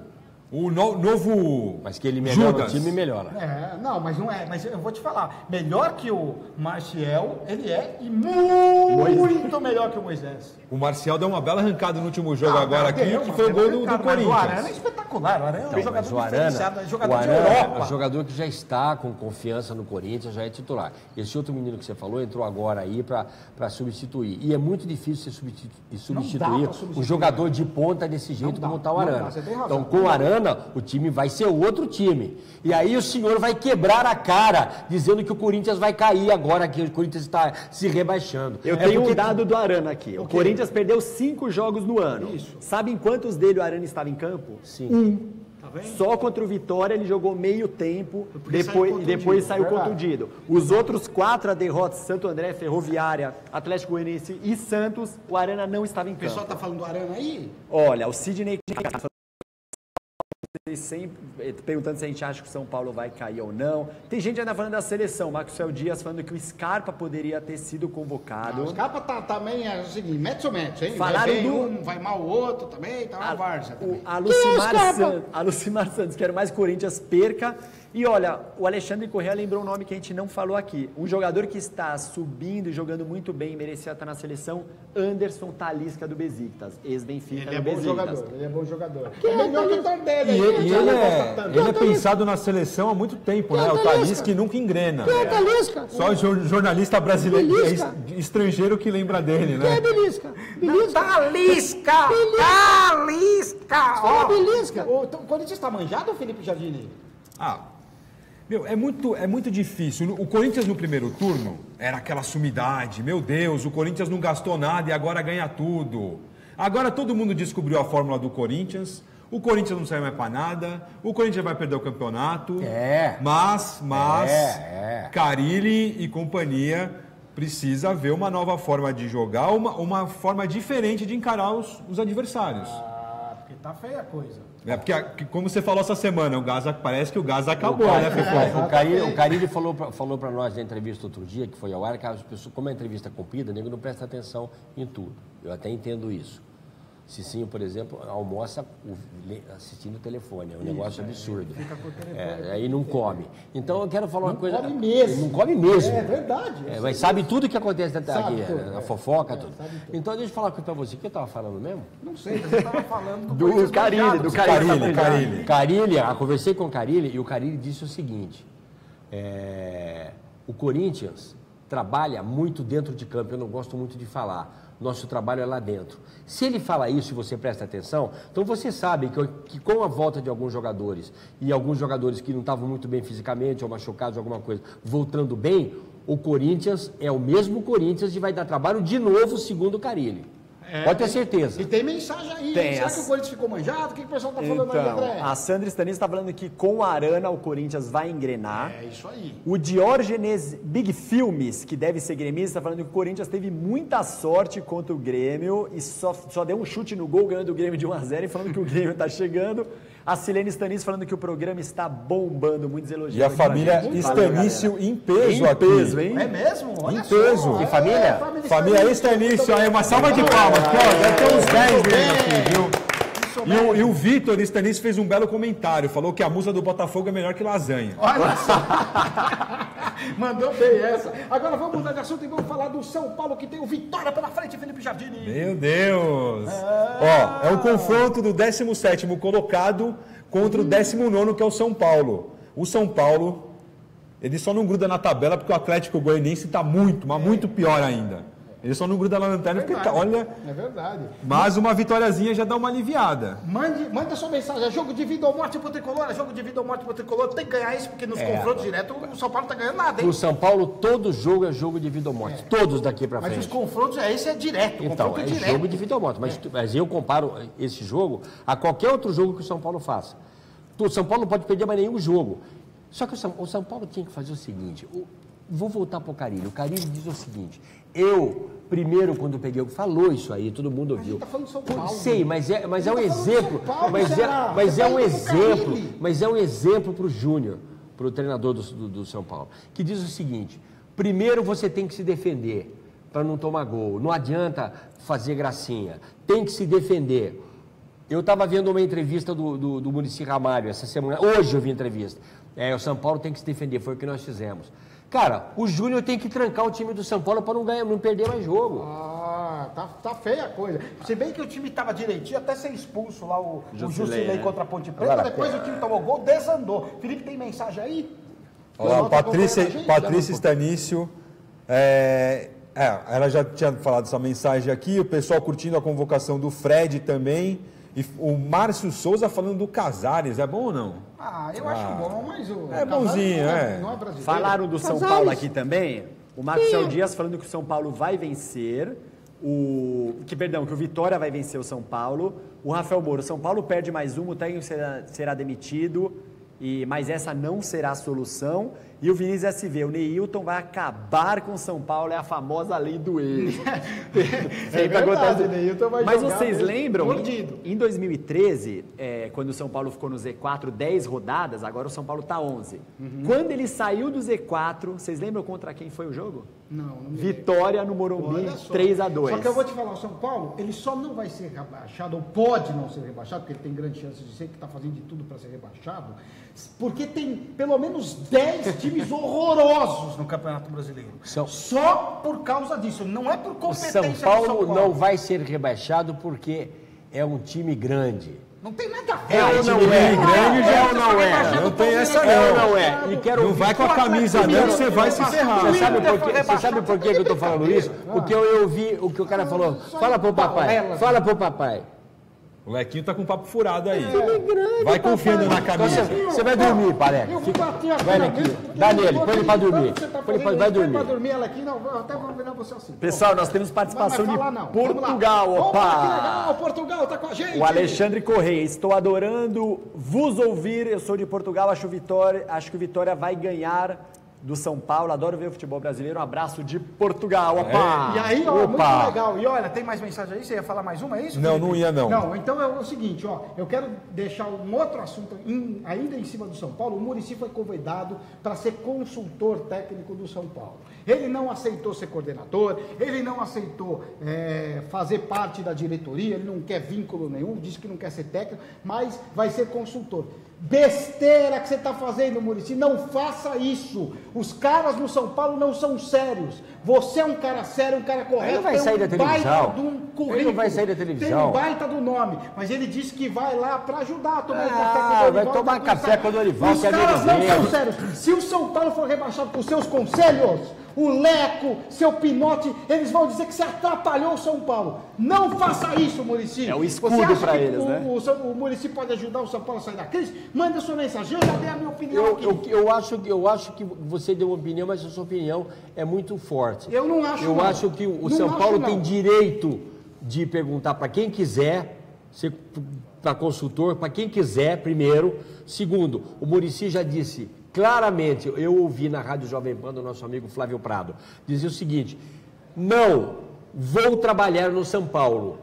novo Mas que ele melhora Judas. o time, melhora. Não, mas não é. Mas eu vou te falar, melhor que o Marcial, ele é e muito melhor que o Moisés. O Marcial deu uma bela arrancada no último jogo agora aqui, que foi o gol do O Arana é Corinthians. espetacular, o Arana é um Mas jogador o diferenciado, é jogador de Arana é Europa. um jogador que já está com confiança no Corinthians, já é titular. Esse outro menino que você falou entrou agora aí para substituir. E é muito difícil você substituir pra substituir. um jogador de ponta desse jeito como está o não Arana. dá, você tem razão. Então, com o Arana, Arana, o time vai ser outro time. E aí o senhor vai quebrar a cara, dizendo que o Corinthians vai cair agora, que o Corinthians está se rebaixando. Eu tenho um dado do Arana aqui. O Corinthians perdeu 5 jogos no ano. Isso. Sabe em quantos dele o Arana estava em campo? Sim. 1. Só contra o Vitória ele jogou meio tempo, depois saiu contundido. Os outros 4 derrotas, Santo André, Ferroviária, Atlético Goianiense e Santos, o Arana não estava em campo. O pessoal tá falando do Arana aí? Olha, o Sidney sempre perguntando se a gente acha que o São Paulo vai cair ou não. Tem gente ainda falando da seleção. Maxwell Dias falando que o Scarpa poderia ter sido convocado. O Scarpa também é o seguinte, metro, hein? Falaram vai um, vai mal o outro também, tá uma várzea. A Lucimar Santos, quero mais Corinthians perca. E olha, o Alexandre Corrêa lembrou um nome que a gente não falou aqui. Um jogador que está subindo e jogando muito bem, merecia estar na seleção, Anderson Talisca do Besiktas, ex-Benfica do Besiktas. Ele é bom jogador. É melhor que o Tardelli. E ele é pensado na seleção há muito tempo, né? O Talisca nunca engrena. Quem é Talisca? Só jornalista brasileiro, estrangeiro que lembra dele, né? Quem é Belisca? Talisca! Ó, Belisca. O Corinthians está manjado, Felipe Jardini? É muito difícil. O Corinthians no primeiro turno era aquela sumidade. Meu Deus, o Corinthians não gastou nada e agora ganha tudo. Agora todo mundo descobriu a fórmula do Corinthians. O Corinthians não sai mais para nada. O Corinthians vai perder o campeonato. Mas Carille e companhia precisa ver uma nova forma de jogar, uma forma diferente de encarar os adversários. Porque tá feia a coisa. Porque, como você falou essa semana, parece que o gás acabou, né, O Carille falou para nós na entrevista outro dia, que foi ao ar, que as pessoas, como a entrevista é comprida, o nego não presta atenção em tudo. Eu até entendo isso. Cicinho, por exemplo, almoça assistindo o telefone. É um negócio absurdo. Aí não come. Então eu quero falar uma coisa. Não come mesmo. É verdade. Mas sabe tudo o que acontece aqui, a fofoca, tudo. Então deixa eu falar uma coisa pra você. O que eu estava falando mesmo? Não sei, você estava falando do Carille. Carille, eu conversei com o Carille e o Carille disse o seguinte: o Corinthians trabalha muito dentro de campo. Eu não gosto muito de falar. Nosso trabalho é lá dentro. Se ele fala isso e você presta atenção, então você sabe que com a volta de alguns jogadores e alguns jogadores que não estavam muito bem fisicamente ou machucados, alguma coisa, voltando bem, o Corinthians é o mesmo Corinthians e vai dar trabalho de novo, segundo o Carille. Pode ter certeza. E tem mensagem aí. Será que o Corinthians ficou manjado? O que o pessoal está falando aí, André? A Sandra Stanis está falando que com o Arana o Corinthians vai engrenar. É isso aí. O Diógenes Big Filmes, que deve ser gremista, está falando que o Corinthians teve muita sorte contra o Grêmio e só deu um chute no gol, ganhando o Grêmio de 1-0 e falando que o Grêmio está chegando. A Silene Stanis falando que o programa está bombando, muitos elogios. E a família Stanício em peso aqui. Em peso, hein? É mesmo? Olha em peso. Que família? Família Stanício. Aí, uma salva de palmas. Deve ter uns 10 deles aqui, viu? E o Vitor Stanício fez um belo comentário. Falou que a musa do Botafogo é melhor que lasanha. Olha só. Mandou bem essa. Agora vamos mudar de assunto e vamos falar do São Paulo, que tem o Vitória pela frente, Felipe Jardini. Meu Deus. É o confronto do 17º colocado contra o 19º, que é o São Paulo. O São Paulo, ele só não gruda na tabela porque o Atlético Goianiense está muito pior ainda. Ele só não gruda na lanterna porque, olha... É verdade. Mas uma vitóriazinha já dá uma aliviada. Manda sua mensagem. É jogo de vida ou morte pro Tricolor? É jogo de vida ou morte pro Tricolor? Tem que ganhar isso, porque nos confrontos diretos o São Paulo não tá ganhando nada, hein? O São Paulo, todo jogo é jogo de vida ou morte. Todos daqui pra frente. Mas os confrontos, esse é direto. Então, é direto. Jogo de vida ou morte. Mas eu comparo esse jogo a qualquer outro jogo que o São Paulo faça. O São Paulo não pode perder mais nenhum jogo. Só que o São Paulo tinha que fazer o seguinte... Vou voltar para o Carilho. O Carilho diz o seguinte: primeiro, quando peguei, falou isso aí, todo mundo ouviu. Tá falando de São Paulo, sei, mas é um exemplo. Mas é um exemplo para o Júnior, para o treinador do São Paulo, que diz o seguinte: primeiro você tem que se defender para não tomar gol. Não adianta fazer gracinha. Tem que se defender. Eu estava vendo uma entrevista do Muricy Ramalho essa semana. Hoje eu vi entrevista. O São Paulo tem que se defender, foi o que nós fizemos. Cara, o Júnior tem que trancar o time do São Paulo para não perder mais jogo. Tá feia a coisa. Se bem que o time estava direitinho, até ser expulso lá o Jusilei contra a Ponte Preta, depois o time tomou gol, desandou. Felipe, tem mensagem aí? Olá, Patrícia Stanício. Ela já tinha falado essa mensagem aqui, o pessoal curtindo a convocação do Fred também. E o Márcio Souza falando do Casares, é bom ou não? Eu acho bom, mas o É bonzinho, não é brasileiro. Falaram do São Paulo aqui também. O Marcelo Dias falando que o São Paulo vai vencer. Que o Vitória vai vencer o São Paulo. O Rafael Moura, o São Paulo perde mais um, o técnico será demitido, mas essa não será a solução. E o Vinícius SV, o Neilton vai acabar com o São Paulo, é a famosa lei do ex. É verdade, Neilton vai Mas jogar vocês lembram, mordido. em 2013, quando o São Paulo ficou no Z4 10 rodadas, agora o São Paulo está 11. Quando ele saiu do Z4, vocês lembram contra quem foi o jogo? Não me Vitória no Morumbi, 3-2. Só que eu vou te falar, o São Paulo, ele só não vai ser rebaixado, ou pode não ser rebaixado, porque ele tem grande chance de ser, que está fazendo de tudo para ser rebaixado, porque tem pelo menos 10 times horrorosos no Campeonato Brasileiro. Só por causa disso, não é por competência do São Paulo não vai ser rebaixado porque é um time grande. Não tem nada a ver. É ou não é? Grande É ou não é? Não tem essa É ou não. não é? E Não vai com a camisa não, que você vai se ferrar. Você sabe por que eu estou falando isso? Porque eu vi o que o cara falou. Fala pro papai. Fala pro papai. O Lequinho tá com um papo furado aí. Vai confiando na camisa. Você vai dormir, Paré. Vai, Lequinho. Dá nele, põe ele pra dormir. Vai dormir. Vai dormir, Lequinho. Não, até vou virar você assim. Pessoal, nós temos participação de Portugal. Opa, que legal, Portugal tá com a gente. O Alexandre Correia, estou adorando vos ouvir. Eu sou de Portugal, acho que o Vitória vai ganhar do São Paulo. Adoro ver o futebol brasileiro. Um abraço de Portugal. Opa! E aí, ó, muito legal. E olha, tem mais mensagem aí? Você ia falar mais uma, é isso? Não, Felipe? não ia não. Não, então é o seguinte, ó, eu quero deixar um outro assunto ainda em cima do São Paulo. O Muricy foi convidado para ser consultor técnico do São Paulo. Ele não aceitou ser coordenador, ele não aceitou fazer parte da diretoria, ele não quer vínculo nenhum, disse que não quer ser técnico, mas vai ser consultor. Besteira que você está fazendo, Muricy, não faça isso. Os caras no São Paulo não são sérios. Você é um cara sério, um cara correto. Ele não vai sair da televisão. Ele não vai sair da televisão. Tem um baita do nome, mas ele disse que vai lá para ajudar a tomar um café com o Dorival. Vai tomar café com o Dorival. Os caras não são sérios. Se o São Paulo for rebaixado por seus conselhos, o Leco, seu Pinote, eles vão dizer que você atrapalhou o São Paulo. Não faça isso, Muricy. É o escudo para eles, né? O Muricy pode ajudar o São Paulo a sair da crise? Manda sua mensagem, eu já dei a minha opinião aqui. Eu acho que você deu uma opinião, mas a sua opinião é muito forte. Eu não acho. Eu acho que o São Paulo tem direito de perguntar para quem quiser, para consultor, para quem quiser, primeiro. Segundo, o Muricy já disse claramente, eu ouvi na Rádio Jovem Pan do nosso amigo Flávio Prado, dizia o seguinte: não vou trabalhar no São Paulo.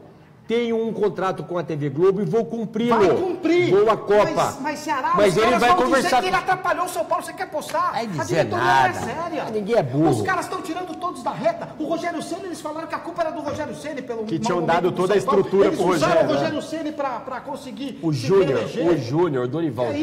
Tenho um contrato com a TV Globo e vou cumpri-lo. Vai cumprir. Vou à Copa. Mas Ceará, mas ele vai conversar dizer que ele atrapalhou o São Paulo. Você quer postar? Vai dizer a diretoria nada. não é séria. Ninguém é burro. Os caras estão tirando todos da reta. O Rogério Ceni, eles falaram que a culpa era do Rogério Ceni pelo que tinham dado toda a estrutura pro Rogério. Eles usaram o Rogério Ceni para conseguir o Júnior, Dorival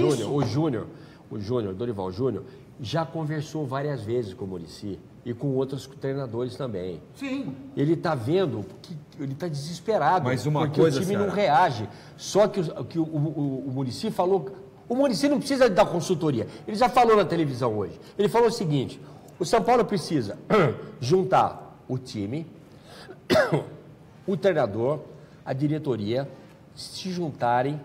Júnior, Dorival Júnior já conversou várias vezes com o Muricy e com outros treinadores também. Sim. Ele está vendo que ele está desesperado, mas uma porque coisa, o time senhora, não reage. Só que o Muricy falou... O Muricy não precisa dar consultoria. Ele já falou na televisão hoje. Ele falou o seguinte: o São Paulo precisa juntar o time, o treinador, a diretoria, se juntarem.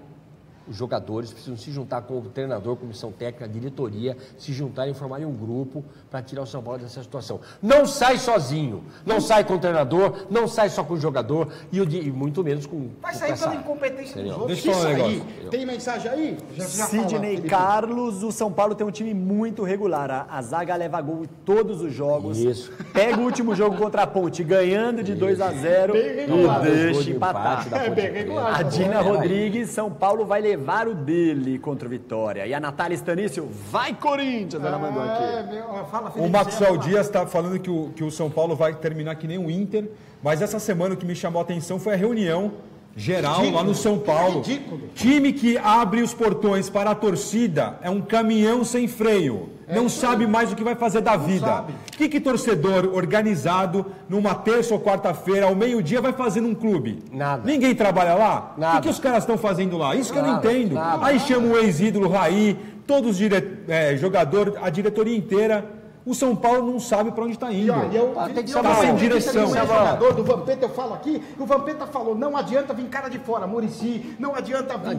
Os jogadores precisam se juntar com o treinador, comissão técnica, a diretoria, se juntarem e formarem um grupo para tirar o São Paulo dessa situação. Não sai sozinho, não sai com o treinador, não sai só com o jogador e muito menos com vai sair pela incompetência dos outros. Deixa eu falar um negócio. Tem mensagem aí? Sidney Carlos, o São Paulo tem um time muito regular. A zaga leva gol em todos os jogos. Isso. Pega o último jogo contra a Ponte, ganhando de 2-0 e deixa empatar. A Dina Rodrigues, São Paulo vai levar o dele contra o Vitória. E a Natália Stanício, vai Corinthians, ela mandou aqui. Fala, Felipe, o Maxwell Dias está falando que o São Paulo vai terminar que nem o Inter, mas essa semana o que me chamou a atenção foi a reunião geral lá no São Paulo. Time que abre os portões para a torcida é um caminhão sem freio. Não sabe mais o que vai fazer da vida. O que torcedor organizado numa terça ou quarta-feira ao meio-dia vai fazer num clube? Nada. Ninguém trabalha lá? Nada. O que os caras estão fazendo lá? Isso que eu não entendo. Nada. Aí chama o ex-ídolo Raí, todos os jogadores, a diretoria inteira. o São Paulo não sabe para onde está indo. Tem que Está sem direção. O jogador do Vampeta, eu falo aqui, o Vampeta falou, não adianta vir cara de fora, Muricy, não adianta vir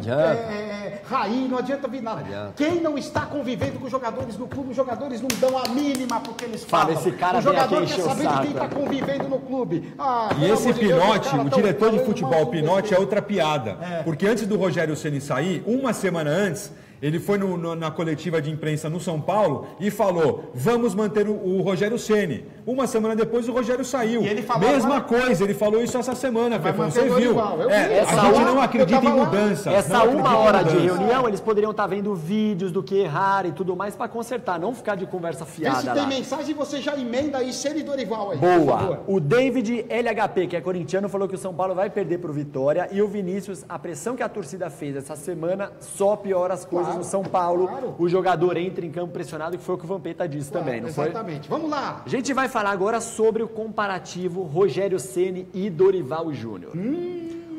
Raí, não adianta vir nada. Quem não está convivendo com os jogadores no clube, os jogadores não dão a mínima porque eles falam. Esse cara o jogador quer saber de quem está convivendo no clube. E esse Pinotti, o diretor de futebol Pinotti, é outra piada. Porque antes do Rogério Ceni sair, uma semana antes, ele foi na coletiva de imprensa no São Paulo e falou, vamos manter o Rogério Ceni. Uma semana depois o Rogério saiu. Mesma coisa, ele falou isso essa semana, Fefão, você viu? A gente não acredita em mudanças. Essa uma hora de reunião, eles poderiam estar vendo vídeos do que errar e tudo mais para consertar, não ficar de conversa fiada. Se tem mensagem, você já emenda aí, Ceni e Dorival aí. Boa. O David LHP, que é corintiano, falou que o São Paulo vai perder pro Vitória e o Vinícius, a pressão que a torcida fez essa semana só piora as coisas no São Paulo. O jogador entra em campo pressionado, que foi o que o Vampeta disse também, não foi? Exatamente. Vamos lá. A gente vai falar agora sobre o comparativo Rogério Ceni e Dorival Júnior.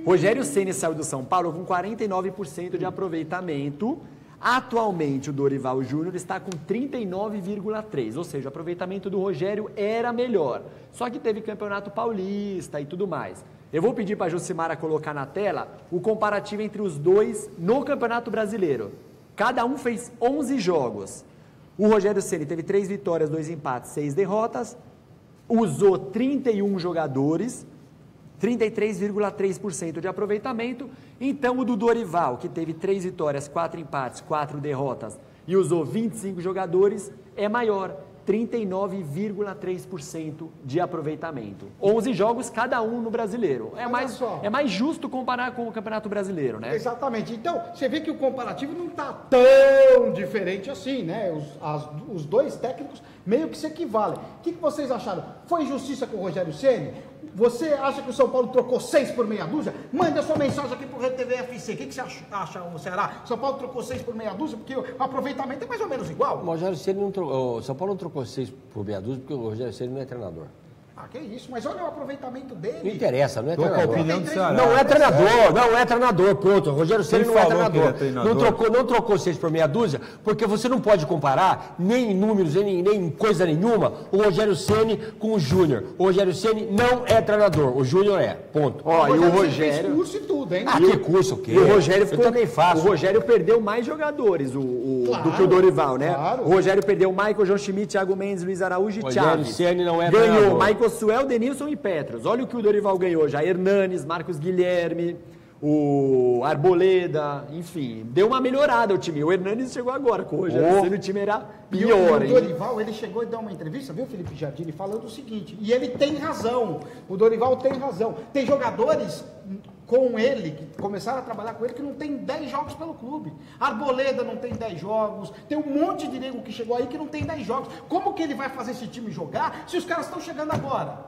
Rogério Ceni saiu do São Paulo com 49% de aproveitamento. Atualmente o Dorival Júnior está com 39,3%, ou seja, o aproveitamento do Rogério era melhor. Só que teve Campeonato Paulista e tudo mais. Eu vou pedir para a Jucimara colocar na tela o comparativo entre os dois no Campeonato Brasileiro. Cada um fez 11 jogos. O Rogério Ceni teve 3 vitórias, 2 empates, 6 derrotas. Usou 31 jogadores, 33,3% de aproveitamento. Então o do Dorival, que teve 3 vitórias, 4 empates, 4 derrotas e usou 25 jogadores, é maior, 39,3% de aproveitamento. 11 jogos cada um no Brasileiro. É mais justo comparar com o Campeonato Brasileiro, né? Exatamente. Então, você vê que o comparativo não está tão diferente assim, né? Os dois técnicos meio que se equivalem. O que vocês acharam? Foi injustiça com o Rogério Ceni? Você acha que o São Paulo trocou 6 por meia dúzia? Manda sua mensagem aqui pro RTV FC. O que você acha, o Ceará? O São Paulo trocou 6 por meia dúzia porque o aproveitamento é mais ou menos igual. O Rogério Ceni não trocou. O São Paulo não trocou 6 por meia dúzia porque o Rogério Ceni não é treinador. Que isso, mas olha o aproveitamento dele. Não interessa, não é treinador. treinador. Com a opinião do Ceará. Não é treinador, pronto. O Rogério Ceni não é treinador. Não trocou 6 por meia dúzia, porque você não pode comparar, nem em números, nem em coisa nenhuma, o Rogério Ceni com o Júnior. O Rogério Ceni não é treinador, o Júnior é, ponto. E o Rogério fez curso e tudo, hein? Que curso o quê? E o Rogério eu também faço. O Rogério perdeu mais jogadores do que o Dorival, né? Claro. O Rogério perdeu Michael, João Schmidt, Thiago Mendes, Luiz Araújo e Thiago. Rogério Ceni não é Ganhou treinador. Michael Suel, Denilson e Petros. Olha o que o Dorival ganhou já. Hernanes, Marcos Guilherme, o Arboleda, enfim. Deu uma melhorada o time. O Hernanes chegou agora com o Rogério Ceni, o time era pior, hein? O Dorival, ele chegou e deu uma entrevista, viu, Felipe Jardini, falando o seguinte, e ele tem razão. O Dorival tem razão. Tem jogadores com ele, que começaram a trabalhar com ele, que não tem 10 jogos pelo clube. Arboleda não tem 10 jogos, tem um monte de nego que chegou aí que não tem 10 jogos. Como que ele vai fazer esse time jogar se os caras estão chegando agora?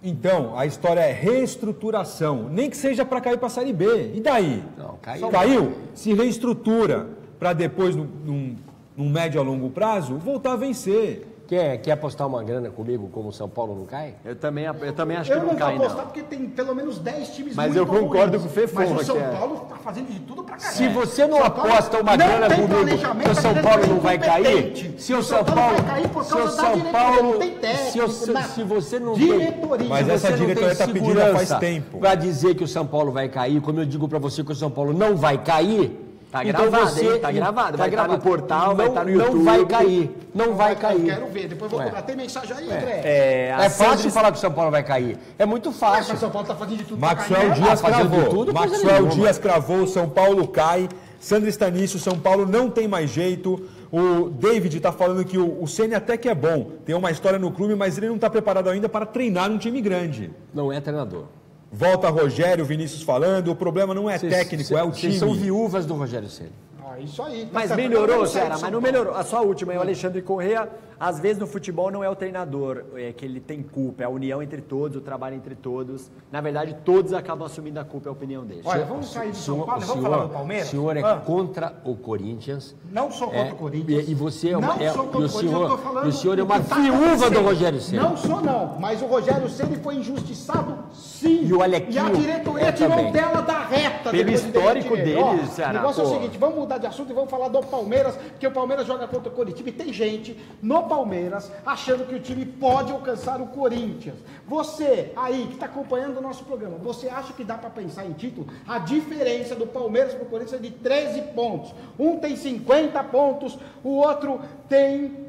Então, a história é reestruturação, nem que seja para cair para a Série B. E daí? Não, caiu. Caiu, se reestrutura para depois, num médio a longo prazo, voltar a vencer. Quer apostar uma grana comigo como o São Paulo não cai? Eu também acho que não cai, Eu não vou apostar porque tem pelo menos 10 times mas muito eu concordo ruins. com o Fefão. Mas o São Paulo está fazendo de tudo para cair. Se você não aposta uma grana comigo que o São Paulo não vai cair, se o São Paulo... vai cair por causa da diretoria, não tem técnico, se você não diretoria. Mas essa diretoria está pedindo faz tempo. Para dizer que o São Paulo vai cair, como eu digo para você que o São Paulo não vai cair... Tá gravado, hein? Tá gravado. Vai estar no portal, vai estar no YouTube. Não vai cair. Não vai cair. Eu quero ver, depois vou cobrar. Tem mensagem aí, André? É fácil falar que o São Paulo vai cair. É muito fácil. Mas o São Paulo está fazendo de tudo Maxwell Dias cravou. Maxwell Dias cravou, São Paulo cai. Sandro Stanício, São Paulo não tem mais jeito. O David está falando que o Ceni até que é bom. Tem uma história no clube, mas ele não está preparado ainda para treinar um time grande. Não é treinador. Volta Rogério, Vinícius falando, o problema não é técnico, é o time. Vocês são viúvas do Rogério Ceni. Isso aí. Mas melhorou, Ceará, mas não melhorou. A sua última, o Alexandre Corrêa, às vezes no futebol não é o treinador que ele tem culpa, é a união entre todos, o trabalho entre todos. Na verdade, todos acabam assumindo a culpa, é a opinião deles. Olha, vamos sair do São Paulo, vamos falar do Palmeiras? O senhor é contra o Corinthians. Não sou contra o Corinthians. E você é uma... Não sou contra o Corinthians, eu tô falando... O senhor é uma viúva do Rogério Ceni. Não sou não, mas o Rogério Ceni foi injustiçado, sim. E a diretoria tirou dela da reta. Pelo histórico dele, Ceará. O negócio é o seguinte, vamos mudar mudar de assunto e vamos falar do Palmeiras, porque o Palmeiras joga contra o Coritiba e tem gente no Palmeiras achando que o time pode alcançar o Corinthians. Você aí que está acompanhando o nosso programa, você acha que dá para pensar em título? A diferença do Palmeiras para o Corinthians é de 13 pontos. Um tem 50 pontos, o outro tem...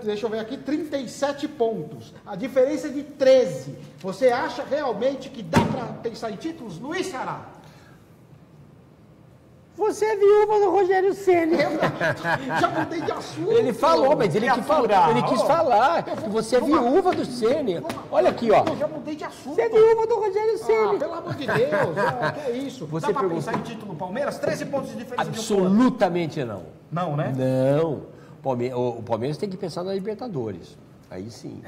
deixa eu ver aqui, 37 pontos. A diferença é de 13. Você acha realmente que dá para pensar em títulos, Luiz Ceará? Você é viúva do Rogério Ceni. Já mudei de assunto. Ele falou, mas ele quis falar que você é viúva do Ceni. Olha aqui, ó. Eu já mudei de assunto. Você é viúva do Rogério Ceni. Pelo amor de Deus, que é isso? Você dá para perguntou... pensar em título no Palmeiras? 13 pontos de diferença. Absolutamente não. Não, né? Não. O Palmeiras tem que pensar na Libertadores. Aí sim.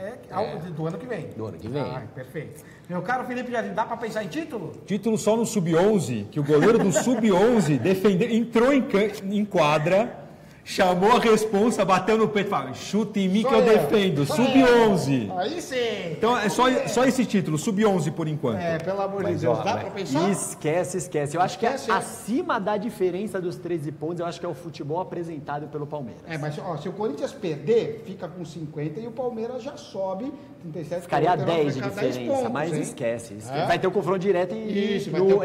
Do ano que vem. Do ano que vem. Perfeito. Meu caro Felipe Jardim, dá para pensar em título? Título só no Sub-11, que o goleiro do Sub-11 entrou em quadra, chamou a responsa, bateu no peito e falou: chuta em mim que eu defendo. Sub-11. Aí sim. Então é só esse título, Sub-11 por enquanto. Pelo amor de Deus, dá para pensar? Esquece. Eu acho que acima da diferença dos 13 pontos, eu acho que é o futebol apresentado pelo Palmeiras. Mas se o Corinthians perder, fica com 50 e o Palmeiras já sobe 37. Ficaria 10 de diferença, mas esquece. Vai ter o confronto direto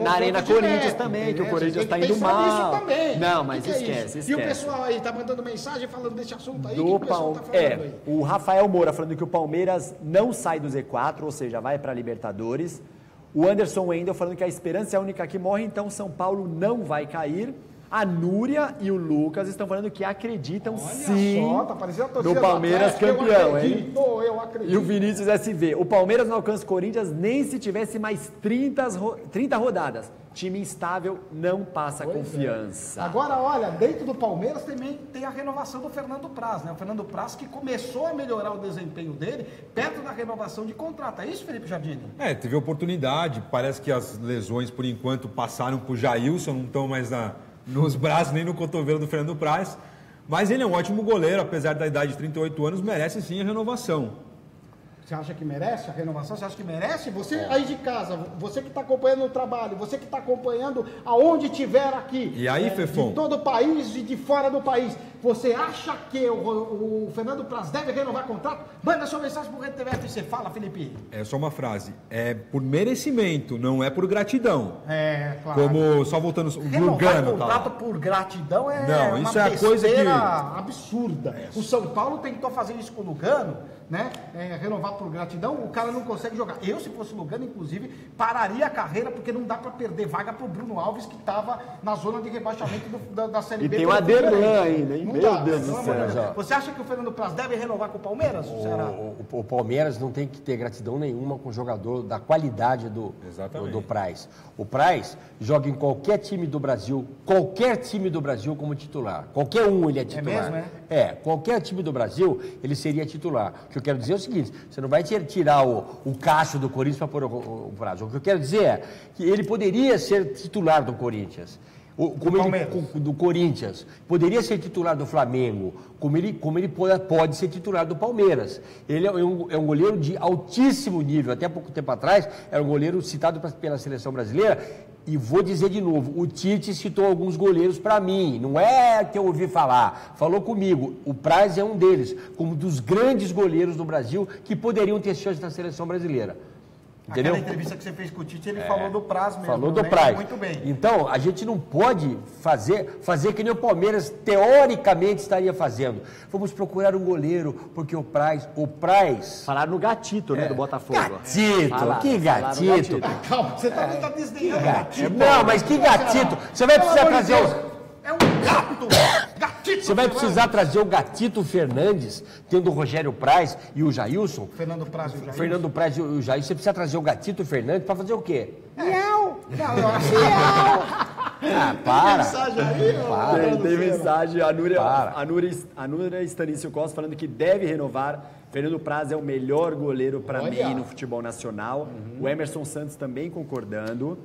na Arena Corinthians também, que o Corinthians está indo mal. Não, mas esquece. E o pessoal aí tá mandando mensagem falando desse assunto aí, que o pessoal tá falando aí? O Rafael Moura falando que o Palmeiras não sai do Z4, ou seja, vai para a Libertadores. O Anderson Wendel falando que a esperança é a única que morre, então São Paulo não vai cair. A Núria e o Lucas estão falando que acreditam no Palmeiras campeão, hein? Eu acredito. E o Vinícius SV, o Palmeiras não alcança o Corinthians nem se tivesse mais 30 rodadas. Time instável não passa confiança. Agora, olha, dentro do Palmeiras também tem a renovação do Fernando Praz, né? O Fernando Praz que começou a melhorar o desempenho dele perto da renovação de contrato. É isso, Felipe Jardini? Teve oportunidade. Parece que as lesões, por enquanto, passaram pro Jailson, não estão mais nos braços nem no cotovelo do Fernando Praz. Mas ele é um ótimo goleiro, apesar da idade de 38 anos, merece sim a renovação. Você acha que merece a renovação? Você acha que merece? Você aí de casa, você que está acompanhando o trabalho, você que está acompanhando aonde tiver aqui. E aí, Fefão? De todo o país e de fora do país. Você acha que o Fernando Praz deve renovar contrato? Manda sua mensagem para o Rede TV FC. Fala, Felipe. É só uma frase. É por merecimento, não é por gratidão. Claro. Como, só voltando, o Lugano. Contrato por gratidão não, isso é a coisa que... absurda. O São Paulo tentou fazer isso com o Lugano, né? Renovar por gratidão, o cara não consegue jogar. Eu, se fosse Lugano, inclusive, pararia a carreira, porque não dá para perder vaga para o Bruno Alves, que estava na zona de rebaixamento da Série B. E tem o Aderlan ainda, hein? Meu Deus do céu. Você acha que o Fernando Praz deve renovar com o Palmeiras? O Palmeiras não tem que ter gratidão nenhuma com o jogador da qualidade do Praz. O Praz joga em qualquer time do Brasil como titular. Qualquer um ele é titular. É mesmo, qualquer time do Brasil ele seria titular. O que eu quero dizer é o seguinte, você não vai tirar o Cássio do Corinthians para pôr o Praz. O que eu quero dizer é que ele poderia ser titular do Corinthians. Do Corinthians, poderia ser titular do Flamengo, como ele pode ser titular do Palmeiras. Ele é um goleiro de altíssimo nível, até pouco tempo atrás era um goleiro citado pela seleção brasileira. E vou dizer de novo, o Tite citou alguns goleiros para mim, não é que eu ouvi falar, falou comigo. O Praz é um deles, como dos grandes goleiros do Brasil que poderiam ter chance na seleção brasileira. Entendeu? Aquela entrevista que você fez com o Tite, ele falou do Praz mesmo. Falou do Praz. Muito bem. Então, a gente não pode fazer que nem o Palmeiras teoricamente estaria fazendo. Vamos procurar um goleiro, porque o Praz... Falaram no Gatito, né, do Botafogo. Que gatito? Calma, você tá desdenhando. Não, mas que gatito? Você vai precisar trazer É um gato! Gatito! Você vai precisar trazer o Gatito Fernandes, tendo o Rogério Praz e o Jailson. Fernando Praz e o Jailson. Fernando Praz e o Jailson. Você precisa trazer o Gatito Fernandes para fazer o quê? Miau! Para! Tem mensagem. A Núria Stanício Costa falando que deve renovar. Fernando Praz é o melhor goleiro para mim no futebol nacional. O Emerson Santos também concordando.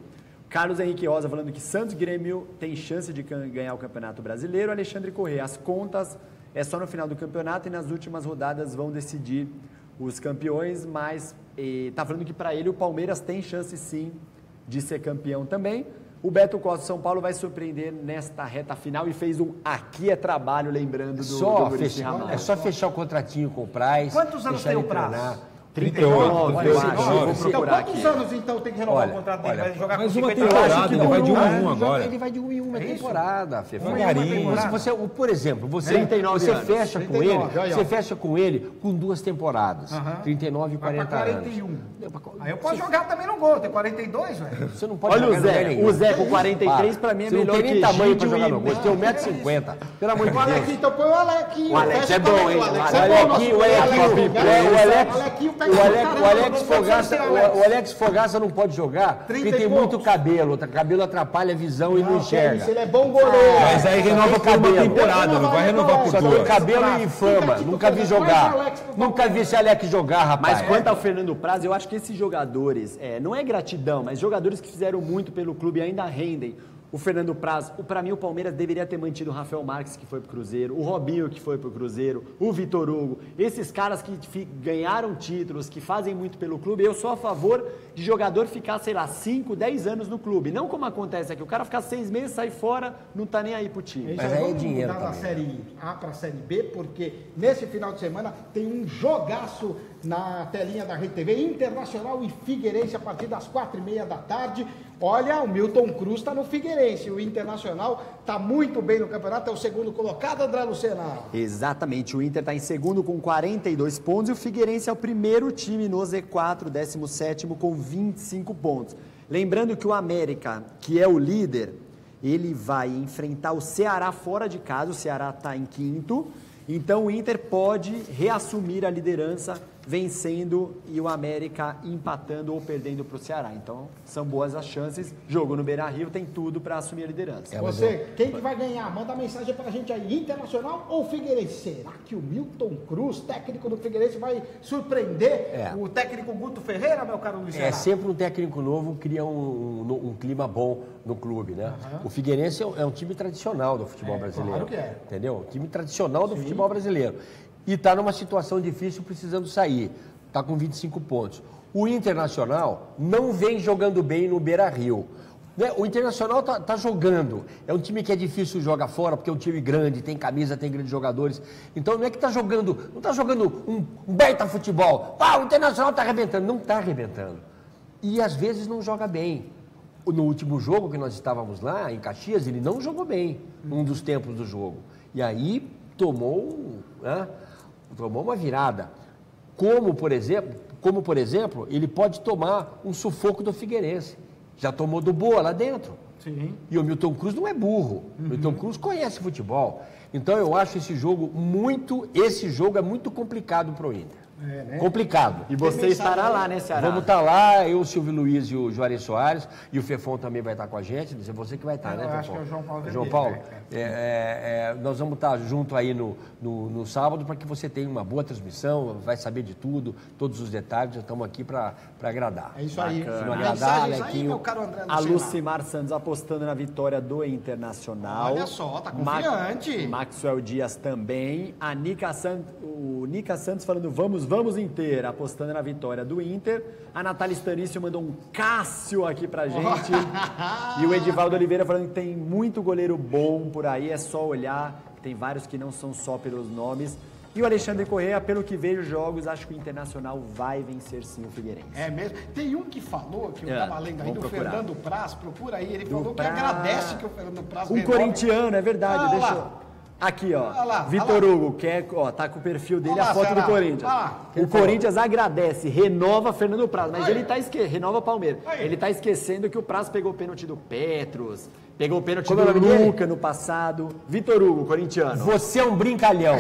Carlos Henrique Rosa falando que Santos e Grêmio tem chance de ganhar o Campeonato Brasileiro. Alexandre Corrêa, as contas é só no final do campeonato e nas últimas rodadas vão decidir os campeões, mas tá falando que para ele o Palmeiras tem chance sim de ser campeão também. O Beto Costa, São Paulo, vai surpreender nesta reta final e fez um aqui é trabalho, lembrando do Muricy Ramalho. É só fechar o contratinho com o Praz. Quantos anos tem o prazo? 39, eu acho. Vou Então, procurar quantos aqui. anos então tem que renovar o contrato dele? Vai jogar Mas com uma 50 temporada, ele vai de 1 em 1 agora. Ele vai de 1 em 1 temporada, Fê. Devagarinho. Por exemplo, você 39 anos. fecha com 39, ele, olha, você ó. fecha com ele com 2 temporadas. 39 e Vai 40 pra 41. anos. Aí eu posso jogar também no gol, tem 42, velho. Você não pode Olha jogar o em lugar Zé. nenhum. O Zé com 43 pra mim é Você melhor não que tem nem tamanho pra Egídio jogar e- no gol. Você tem 1,50 m. Pelo amor de O Deus. Alequinho, então põe o Alequinho. O Alex Fecha é bom, também, hein? O Alex O é bom, nosso O Alex Fogaça não pode jogar porque 30 e tem muito poucos. cabelo. O cabelo atrapalha a visão e não enxerga. Ele é bom goleiro. Mas aí renova por uma temporada, não vai renovar por Só tem 2. cabelo e inflama. Nunca vi jogar. Nunca vi esse Alex jogar, rapaz. Mas quanto ao Fernando Praz, eu acho que esses jogadores, não é gratidão, mas jogadores que fizeram muito pelo clube e ainda rendem. O Fernando Praz, pra mim o Palmeiras deveria ter mantido o Rafael Marques, que foi pro Cruzeiro, o Robinho, que foi pro Cruzeiro, o Vitor Hugo, esses caras que ganharam títulos, que fazem muito pelo clube. Eu sou a favor de jogador ficar, sei lá, 5, 10 anos no clube. Não como acontece aqui, o cara ficar 6 meses, sai fora, não tá nem aí pro time. Mas aí é vamos dinheiro mudar da também. Série A para a Série B, porque nesse final de semana tem um jogaço na telinha da Rede TV, Internacional e Figueirense, a partir das 4h30 da tarde. Olha, o Milton Cruz está no Figueirense, o Internacional está muito bem no campeonato, é o segundo colocado, André Lucena. Exatamente, o Inter está em segundo com 42 pontos e o Figueirense é o primeiro time no Z4, 17º, com 25 pontos. Lembrando que o América, que é o líder, ele vai enfrentar o Ceará fora de casa, o Ceará está em quinto, então o Inter pode reassumir a liderança vencendo e o América empatando ou perdendo para o Ceará. Então, são boas as chances. Jogo no Beira-Rio tem tudo para assumir a liderança. Quem que vai ganhar? Manda mensagem pra gente aí, Internacional ou Figueirense? Será que o Milton Cruz, técnico do Figueirense, vai surpreender o técnico Guto Ferreira, meu caro Luiz? Sempre um técnico novo cria um clima bom no clube, né? O Figueirense é um time tradicional do futebol brasileiro. Claro que é. Entendeu? Time tradicional do futebol brasileiro. E está numa situação difícil, precisando sair. Está com 25 pontos. O Internacional não vem jogando bem no Beira-Rio. Né? O Internacional tá jogando. É um time que é difícil jogar fora, porque é um time grande, tem camisa, tem grandes jogadores. Então não é que não está jogando um baita futebol. O Internacional está arrebentando. Não está arrebentando. E às vezes não joga bem. No último jogo que nós estávamos lá, em Caxias, ele não jogou bem, num dos tempos do jogo. E aí tomou uma virada. Como, por exemplo, ele pode tomar um sufoco do Figueirense. Já tomou do Boa lá dentro. Sim. E o Milton Cruz não é burro. O Milton Cruz conhece futebol. Então eu acho esse jogo é muito complicado para o Inter. Né? Complicado. E você estará lá, né, Ceará? Vamos estar lá, eu, o Silvio Luiz e o Juarez Soares, e o Fefon também vai estar com a gente. É você que vai estar, né, Fefon? Acho que é o João Paulo. João Paulo, nós vamos estar junto aí no sábado para que você tenha uma boa transmissão, vai saber de tudo, todos os detalhes, já estamos aqui para agradar. É isso aí. Se não agradar, Alequinho. Meu caro André A Lucena. Lucimar Santos apostando na vitória do Internacional. Olha só, tá confiante. Maxwell Dias também. O Nica Santos falando vamos Inter, apostando na vitória do Inter. A Natália Stanício mandou um Cássio aqui pra gente. E o Edivaldo Oliveira falando que tem muito goleiro bom por aí, é só olhar. Tem vários que não são só pelos nomes. E o Alexandre Corrêa, pelo que vejo jogos, acho que o Internacional vai vencer sim o Figueirense. É mesmo? Tem um que falou, que eu estava lendo aí, do procurar. Fernando Praz, procura aí, ele falou Praz. que agradece que o Fernando Praz Um renove. corintiano, é verdade. Ah, deixa lá. eu... Aqui, ó. Ah lá, Vitor ah lá. Hugo, tá com o perfil dele, Ah lá, a foto Ceará. do Corinthians. Ah lá. O Corinthians agradece, renova Fernando Praz, mas ele tá esquecendo, renova Palmeiras. Aí. Ele tá esquecendo que o Praz pegou o pênalti do Petros, pegou o pênalti Como é o do nome dele? Luca no passado. Vitor Hugo, corintiano. Você é um brincalhão.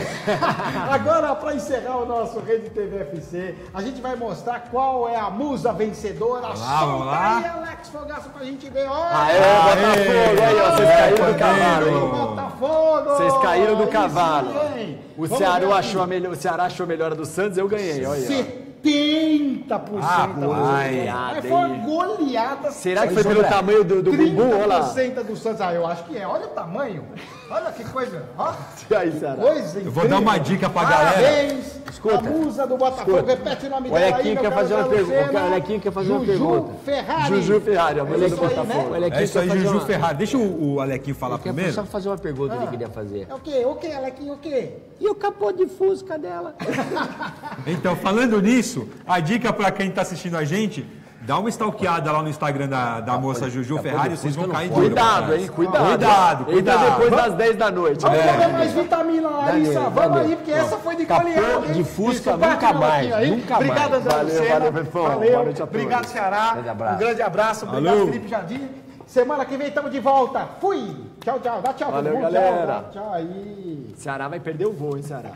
Agora, para encerrar o nosso Rede TV FC, a gente vai mostrar qual é a musa vencedora. vamos lá. Aí, Alex Fogaça, pra gente ver. Aê, Botafogo, aí, ó, vocês caíram do cavalo, hein? Botafogo! Vocês caíram do Aí cavalo. sim, hein? O Vamos Ceará ver achou aqui. o Ceará achou a melhor do Santos, eu ganhei, olha aí. 70%. goleada, Mas foi uma hein? goleada. Será que foi pelo tamanho do bumbum? Olha lá. 30% do Santos. Eu acho que é. Olha o tamanho. Olha que coisa. Ó, E aí, Ceará? coisa Eu vou dar uma dica pra galera. Parabéns. Escuta. A musa do Botafogo, repete o nome O dela aí, Alequinho meu quer caro fazer uma Zé pergunta. Lucena. O Alequinho quer fazer uma pergunta. Juju Ferrari. Juju Ferrari, a musa do isso aí, Botafogo. né? O Alequinho É isso aí, quer fazer Juju uma- Ferrari. Deixa o Alequinho falar Ele quer primeiro. só fazer uma pergunta que ele queria fazer. É o quê? O quê, Alequinho? O quê? E o capô de fusca dela? Então, falando nisso, a dica para quem está assistindo a gente, dá uma stalkeada lá no Instagram da moça Juju Ferrari, vocês vão cair de olho. Cuidado, hein? Cuidado. Cuidado. Entra depois das 10 da noite. Vamos né? comer mais vitamina, Larissa. Daniel, Vamos Daniel. aí, porque essa foi de Capô goleada, hein? de fusca Isso, bate nunca no mais, Alequinho aí. nunca Obrigado, mais. Zé Valeu, Lucena. valeu, Fefão. Boa Valeu. noite a todos. Obrigado, Ceará. Grande abraço. Um grande abraço. Obrigado, Valeu. Felipe Jardim. Semana que vem estamos de volta. Fui. Tchau, tchau. Dá tchau, Valeu, todo mundo. galera. Tchau aí. Ceará vai perder o voo, hein, Ceará?